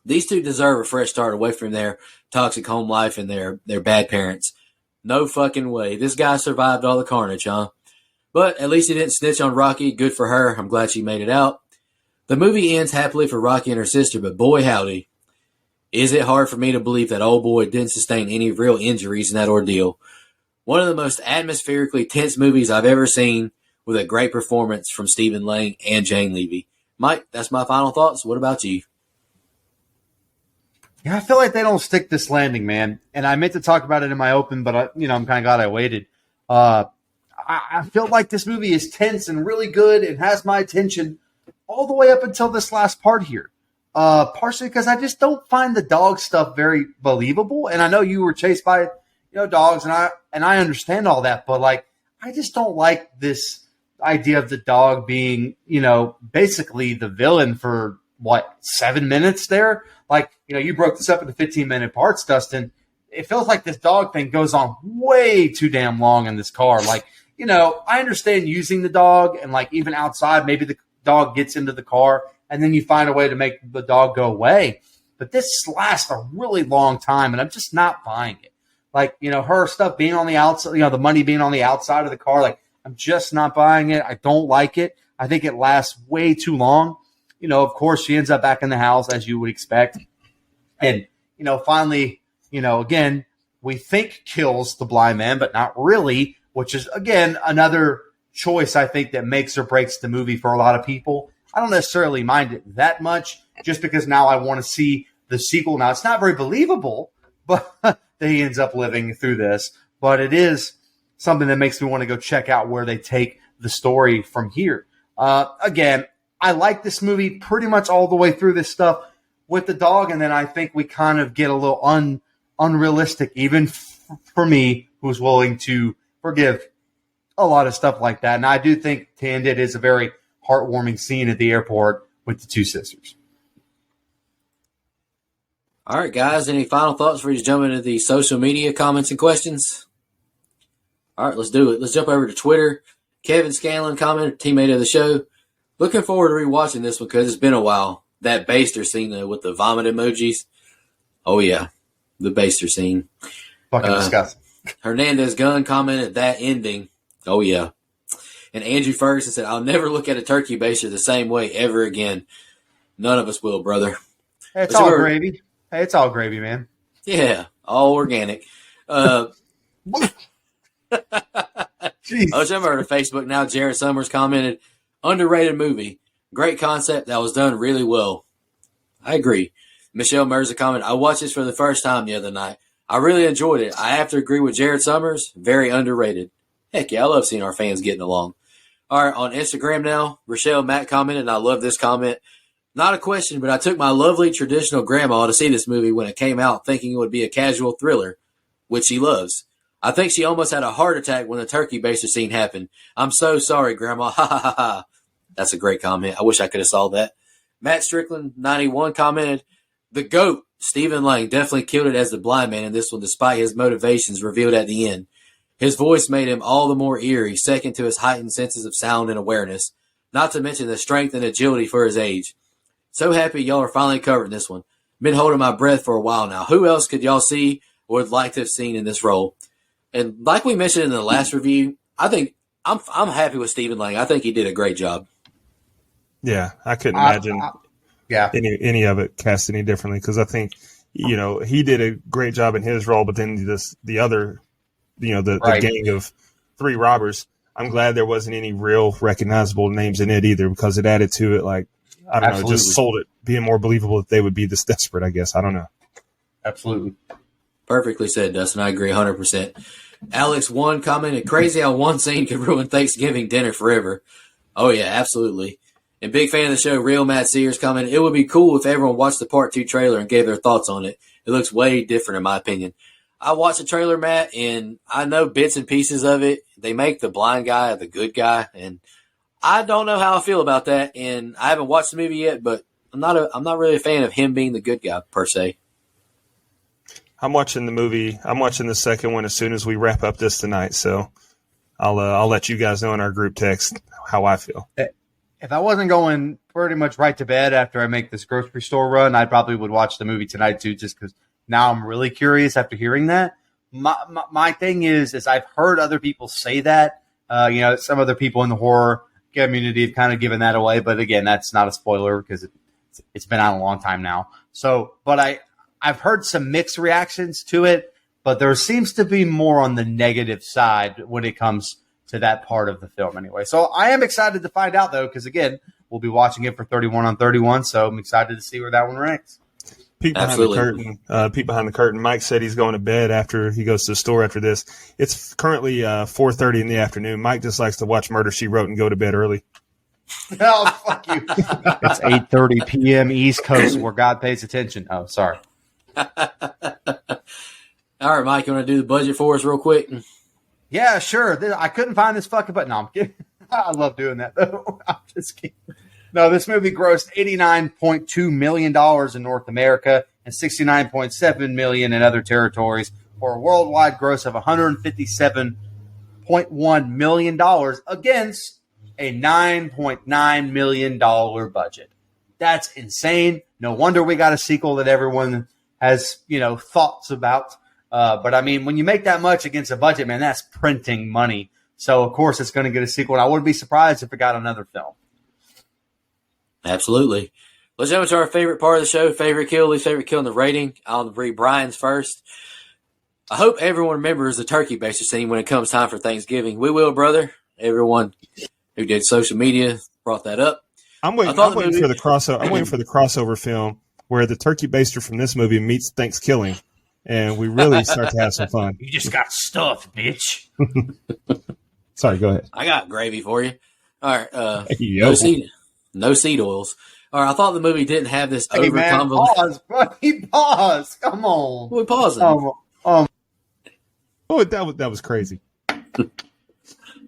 These two deserve a fresh start away from their toxic home life and their bad parents. No fucking way. This guy survived all the carnage, huh? But at least he didn't snitch on Rocky. Good for her. I'm glad she made it out. The movie ends happily for Rocky and her sister, but boy howdy, is it hard for me to believe that old boy didn't sustain any real injuries in that ordeal. One of the most atmospherically tense movies I've ever seen, with a great performance from Stephen Lang and Jane Levy. Mike, that's my final thoughts. What about you? Yeah, I feel like they don't stick this landing, man. And I meant to talk about it in my open, but I'm kind of glad I waited. I feel like this movie is tense and really good and has my attention all the way up until this last part here. Partially because I just don't find the dog stuff very believable. And I know you were chased by, dogs, and I understand all that, but like, I just don't like this idea of the dog being, basically the villain for 7 minutes there. Like, you broke this up into 15-minute parts, Dustin. it feels like this dog thing goes on way too damn long in this car. Like, you know, I understand using the dog and like even outside, maybe the dog gets into the car and then you find a way to make the dog go away. But this lasts a really long time and I'm just not buying it. Like, you know, her stuff being on the outside, you know, the money being on the outside of the car, like I'm just not buying it. I don't like it. I think it lasts way too long. You know, of course, she ends up back in the house as you would expect. And, you know, finally, you know, again, we think kills the blind man, but not really, which is, again, another choice I think that makes or breaks the movie for a lot of people. I don't necessarily mind it that much just because now I want to see the sequel. Now, it's not very believable, but that he ends up living through this. But it is something that makes me want to go check out where they take the story from here. Again, I like this movie pretty much all the way through this stuff with the dog, and then I think we kind of get a little unrealistic, even for me, who's willing to forgive a lot of stuff like that. And I do think Tandit is a very heartwarming scene at the airport with the two sisters. All right, guys, any final thoughts before you jump into the social media comments and questions? All right, let's do it. Let's jump over to Twitter. Kevin Scanlon commented, teammate of the show. Looking forward to rewatching this one because it's been a while. That Baster scene with the vomit emojis. Oh, yeah. The Baster scene. Fucking disgusting. Hernandez Gunn commented that ending. Oh, yeah. And Andrew Ferguson said, I'll never look at a turkey baster the same way ever again. None of us will, brother. Hey, it's all gravy. Hey, it's all gravy, man. Yeah, all organic. Oh, jump over to Facebook now. Jared Summers commented, underrated movie. Great concept that was done really well. I agree. Michelle Merza commented, I watched this for the first time the other night. I really enjoyed it. I have to agree with Jared Summers. Very underrated. Heck yeah, I love seeing our fans getting along. All right, on Instagram now, Rochelle Matt commented, and I love this comment. Not a question, but I took my lovely traditional grandma to see this movie when it came out, thinking it would be a casual thriller, which she loves. I think she almost had a heart attack when the turkey baster scene happened. I'm so sorry, Grandma. Ha ha ha ha. That's a great comment. I wish I could have saw that. Matt Strickland, 91, commented, the GOAT, Stephen Lang, definitely killed it as the blind man in this one, despite his motivations revealed at the end. His voice made him all the more eerie, second to his heightened senses of sound and awareness, not to mention the strength and agility for his age. So happy y'all are finally covering this one. Been holding my breath for a while now. Who else could y'all see or would like to have seen in this role? And like we mentioned in the last review, I think I'm happy with Stephen Lang. I think he did a great job. Yeah, I couldn't imagine any of it cast any differently because I think, you know, he did a great job in his role, but then the other, you know, the gang of three robbers, I'm glad there wasn't any real recognizable names in it either because it added to it, like, I don't know, it just sold it, being more believable that they would be this desperate, I guess. I don't know. Absolutely. Perfectly said, Dustin. I agree 100%. Alex 1 commented, crazy how one scene could ruin Thanksgiving dinner forever. Oh, yeah, absolutely. And big fan of the show, Real Matt Sears commented, it would be cool if everyone watched the Part 2 trailer and gave their thoughts on it. It looks way different in my opinion. I watched the trailer, Matt, and I know bits and pieces of it. They make the blind guy the good guy, and I don't know how I feel about that. And I haven't watched the movie yet, but I'm not really a fan of him being the good guy per se. I'm watching the movie. I'm watching the second one as soon as we wrap up this tonight. So I'll let you guys know in our group text how I feel. If I wasn't going pretty much right to bed after I make this grocery store run, I probably would watch the movie tonight too, just because now I'm really curious after hearing that. My thing is I've heard other people say that. You know, some other people in the horror community have kind of given that away, but again, that's not a spoiler because it's been out a long time now. So, but I've heard some mixed reactions to it, but there seems to be more on the negative side when it comes to that part of the film anyway. So I am excited to find out, though, because, again, we'll be watching it for 31 on 31, so I'm excited to see where that one ranks. Peek behind the curtain. Mike said he's going to bed after he goes to the store after this. It's currently 4:30 in the afternoon. Mike just likes to watch Murder, She Wrote and go to bed early. Oh, fuck you. It's 8:30 p.m. East Coast where God pays attention. Oh, sorry. All right, Mike, you want to do the budget for us real quick? Yeah, sure. I couldn't find this fucking button. No, I'm kidding. I love doing that, though. I'm just kidding. No, this movie grossed $89.2 million in North America. and $69.7 million in other territories for a worldwide gross of $157.1 million against a $9.9 million budget. That's insane. No wonder we got a sequel that everyone has, thoughts about. But I mean, when you make that much against a budget, man, that's printing money. So of course it's going to get a sequel. And I wouldn't be surprised if it got another film. Absolutely. Let's jump into our favorite part of the show, favorite kill, least favorite kill, and the rating. I'll read Brian's first. I hope everyone remembers the turkey baster scene when it comes time for Thanksgiving. We will, brother. Everyone who did social media brought that up. I'm waiting for the crossover. I'm waiting for the crossover film where the turkey baster from this movie meets Thanksgiving, and we really start to have some fun. You just got stuffed, bitch. Sorry, go ahead. I got gravy for you. All right. No seed oils. All right. I thought the movie didn't have this over-convoluted. Pause, buddy. Pause. Come on. We're pausing. Oh, that was crazy.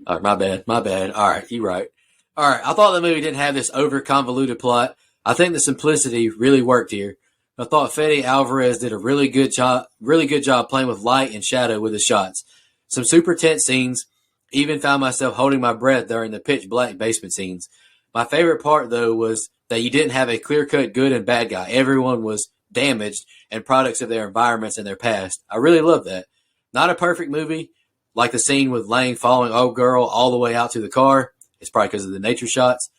All right, my bad. All right, you're right. All right, I thought the movie didn't have this over-convoluted plot. I think the simplicity really worked here. I thought Fede Alvarez did a really good job playing with light and shadow with his shots. Some super tense scenes. Even found myself holding my breath during the pitch black basement scenes. My favorite part, though, was that you didn't have a clear-cut good and bad guy. Everyone was damaged and products of their environments and their past. I really love that. Not a perfect movie, like the scene with Lang following old girl all the way out to the car. It's probably because of the nature shots.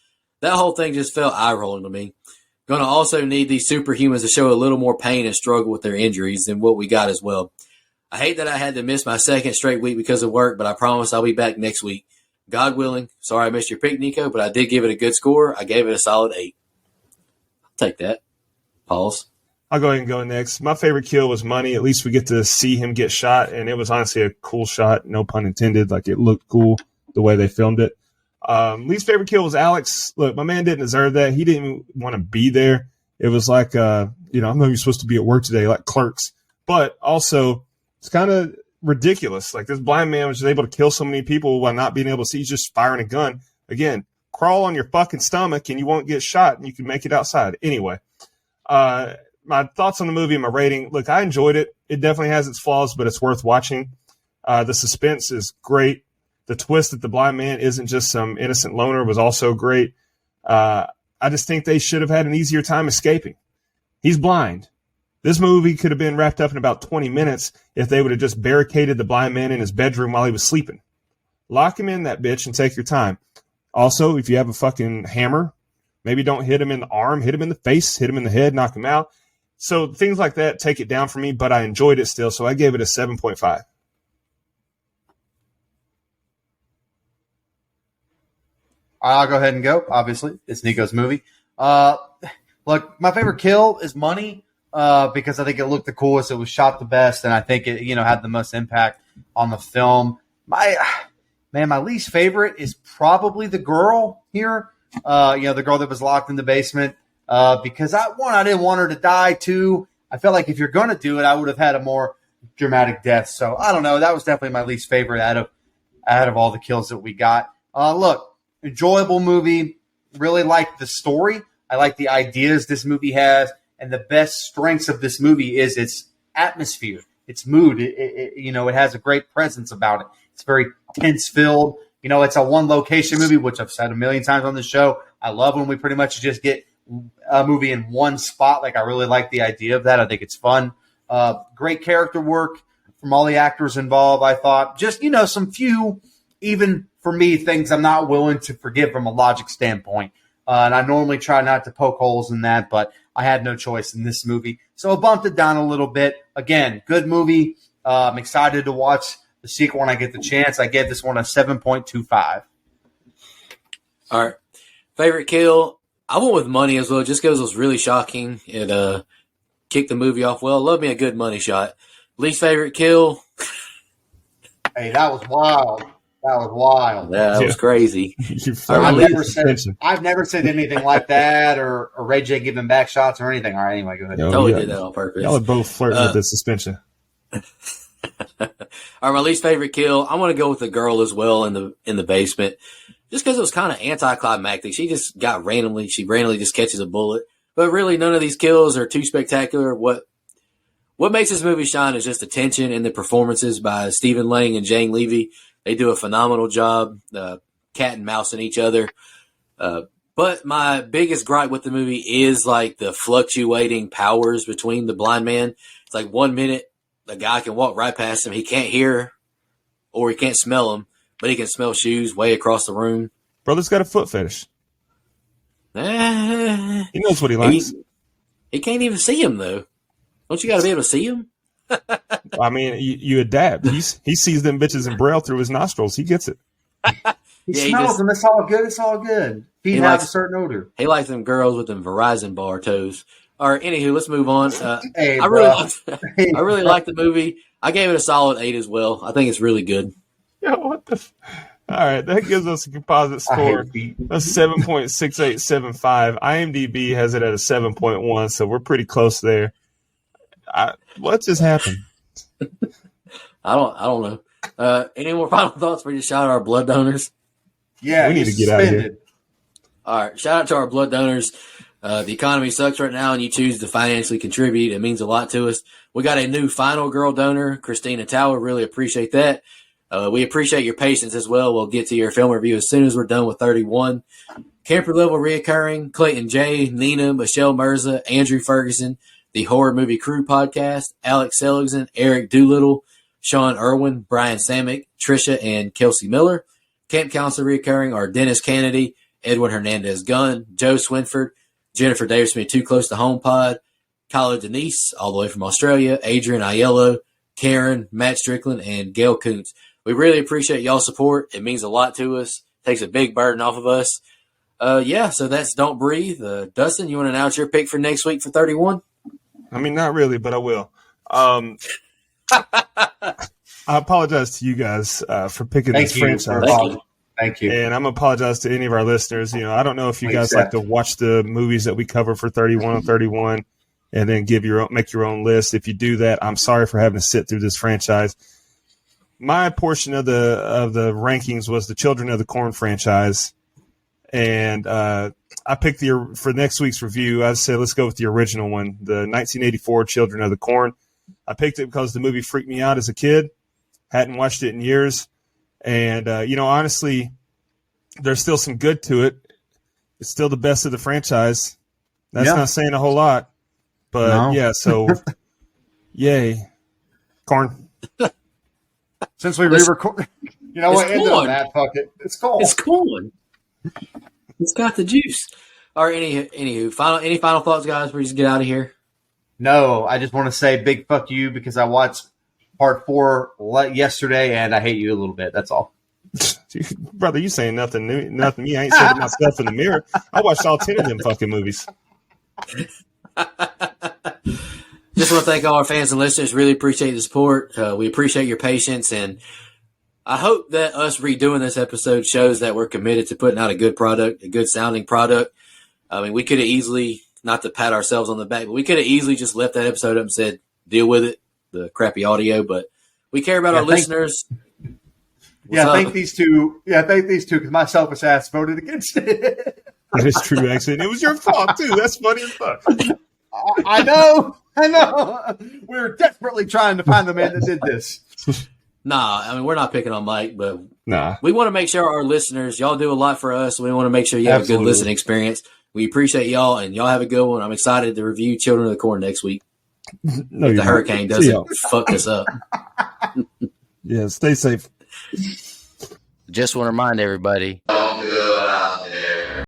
That whole thing just felt eye-rolling to me. Gonna also need these superhumans to show a little more pain and struggle with their injuries than what we got as well. I hate that I had to miss my second straight week because of work, but I promise I'll be back next week. God willing. Sorry I missed your pick, Nico, but I did give it a good score. I gave it a solid 8. I'll take that. Pause. I'll go ahead and go next. My favorite kill was Money. At least we get to see him get shot, and it was honestly a cool shot, no pun intended. Like, it looked cool the way they filmed it. Least favorite kill was Alex. Look, my man didn't deserve that. He didn't even want to be there. It was like, I'm not even supposed to be at work today, like Clerks. But also, it's kind of ridiculous. Like, this blind man was just able to kill so many people while not being able to see. He's just firing a gun. Again, crawl on your fucking stomach and you won't get shot and you can make it outside. Anyway, my thoughts on the movie and my rating. Look, I enjoyed it. It definitely has its flaws, but it's worth watching. The suspense is great. The twist that the blind man isn't just some innocent loner was also great. I just think they should have had an easier time escaping. He's blind. This movie could have been wrapped up in about 20 minutes if they would have just barricaded the blind man in his bedroom while he was sleeping. Lock him in, that bitch, and take your time. Also, if you have a fucking hammer, maybe don't hit him in the arm, hit him in the face, hit him in the head, knock him out. So things like that take it down for me, but I enjoyed it still, so I gave it a 7.5. I'll go ahead and go. Obviously, it's Nico's movie. Look, my favorite kill is Money because I think it looked the coolest. It was shot the best, and I think it had the most impact on the film. My least favorite is probably the girl here. The girl that was locked in the basement because I didn't want her to die. Two, I felt like if you're going to do it, I would have had a more dramatic death. So I don't know. That was definitely my least favorite out of all the kills that we got. Look. Enjoyable movie. Really like the story. I like the ideas this movie has. And the best strengths of this movie is its atmosphere, its mood. It has a great presence about it. It's very tense-filled. It's a one-location movie, which I've said a million times on the show. I love when we pretty much just get a movie in one spot. Like, I really like the idea of that. I think it's fun. Great character work from all the actors involved, I thought. Just, some few, even for me, things I'm not willing to forgive from a logic standpoint. And I normally try not to poke holes in that, but I had no choice in this movie. So I bumped it down a little bit. Again, good movie. I'm excited to watch the sequel when I get the chance. I gave this one a 7.25. All right. Favorite kill? I went with Money as well, just because it was really shocking. It kicked the movie off well. Love me a good money shot. Least favorite kill? Hey, that was wild. That was wild. That was crazy. I've never said anything like that or Ray J giving back shots or anything. All right, anyway, go ahead. Totally did that on purpose. Y'all are both flirting with the suspension. All right, my least favorite kill. I'm going to go with the girl as well in the basement, just because it was kind of anticlimactic. She randomly just catches a bullet. But really, none of these kills are too spectacular. What makes this movie shine is just the tension and the performances by Stephen Lang and Jane Levy. They do a phenomenal job, cat and mouse in each other. But my biggest gripe with the movie is like the fluctuating powers between the blind man. It's like 1 minute the guy can walk right past him. He can't hear or he can't smell him, but he can smell shoes way across the room. Brother's got a foot fetish. He knows what he likes. He can't even see him, though. Don't you got to be able to see him? I mean, you adapt. He sees them bitches in Braille through his nostrils. He gets it. He smells them. It's all good. It's all good. He has a certain odor. He likes them girls with them Verizon bar toes. All right, anywho, let's move on. Hey, I really liked the movie. I gave it a solid 8 as well. I think it's really good. Yo, what the? All right, that gives us a composite score of 7.6875. IMDb has it at a 7.1, so we're pretty close there. What just happened? I don't know. Any more final thoughts before you shout out our blood donors? Yeah, we need to get out of here. All right, shout out to our blood donors. The economy sucks right now, and you choose to financially contribute. It means a lot to us. We got a new final girl donor, Christina Tower. Really appreciate that. We appreciate your patience as well. We'll get to your film review as soon as we're done with 31. Camper Level reoccurring, Clayton J, Nina, Michelle Mirza, Andrew Ferguson, the Horror Movie Crew podcast, Alex Seligson, Eric Doolittle, Sean Irwin, Brian Samick, Trisha, and Kelsey Miller. Camp Counselor reoccurring are Dennis Kennedy, Edwin Hernandez Gunn, Joe Swinford, Jennifer Davis, me Too Close to Home Pod, Kyla Denise, all the way from Australia, Adrian Aiello, Karen, Matt Strickland, and Gail Kuntz. We really appreciate y'all's support. It means a lot to us. Takes a big burden off of us. So that's Don't Breathe. Dustin, you want to announce your pick for next week for 31? I mean, not really, but I will. I apologize to you guys for picking this franchise. Thank you. And I'm going to apologize to any of our listeners. I don't know if you guys like to watch the movies that we cover for 31 on 31 and then make your own list. If you do that, I'm sorry for having to sit through this franchise. My portion of the rankings was the Children of the Corn franchise, and I picked for next week's review. I said let's go with the original one, the 1984 Children of the Corn. I picked it because the movie freaked me out as a kid. Hadn't watched it in years, and honestly, there's still some good to it. It's still the best of the franchise. That's not saying a whole lot, but So yay, Corn. Since we re-record, you know what? End on that. Fuck it. It's corn. It's corn. It's got the juice. All right. Anywho, any final thoughts, guys? Before we just get out of here. No, I just want to say big fuck you because I watched part 4 yesterday and I hate you a little bit. That's all. Brother, you saying nothing new, nothing. I ain't saying myself in the mirror. I watched all 10 of them fucking movies. Just want to thank all our fans and listeners. Really appreciate the support. We appreciate your patience, and I hope that us redoing this episode shows that we're committed to putting out a good product, a good sounding product. I mean, we could have easily, not to pat ourselves on the back, but we could have easily just left that episode up and said, deal with it, the crappy audio, but we care about our listeners. I think these two, because my selfish ass voted against it. That is true, actually. And it was your fault, too. That's funny as fuck. I know. We were desperately trying to find the man that did this. Nah, I mean, we're not picking on Mike, but nah, we want to make sure our listeners, y'all do a lot for us. We want to make sure you have a good listening experience. We appreciate y'all, and y'all have a good one. I'm excited to review Children of the Corn next week. No, if the hurricane doesn't fuck us up. Yeah, stay safe. Just want to remind everybody.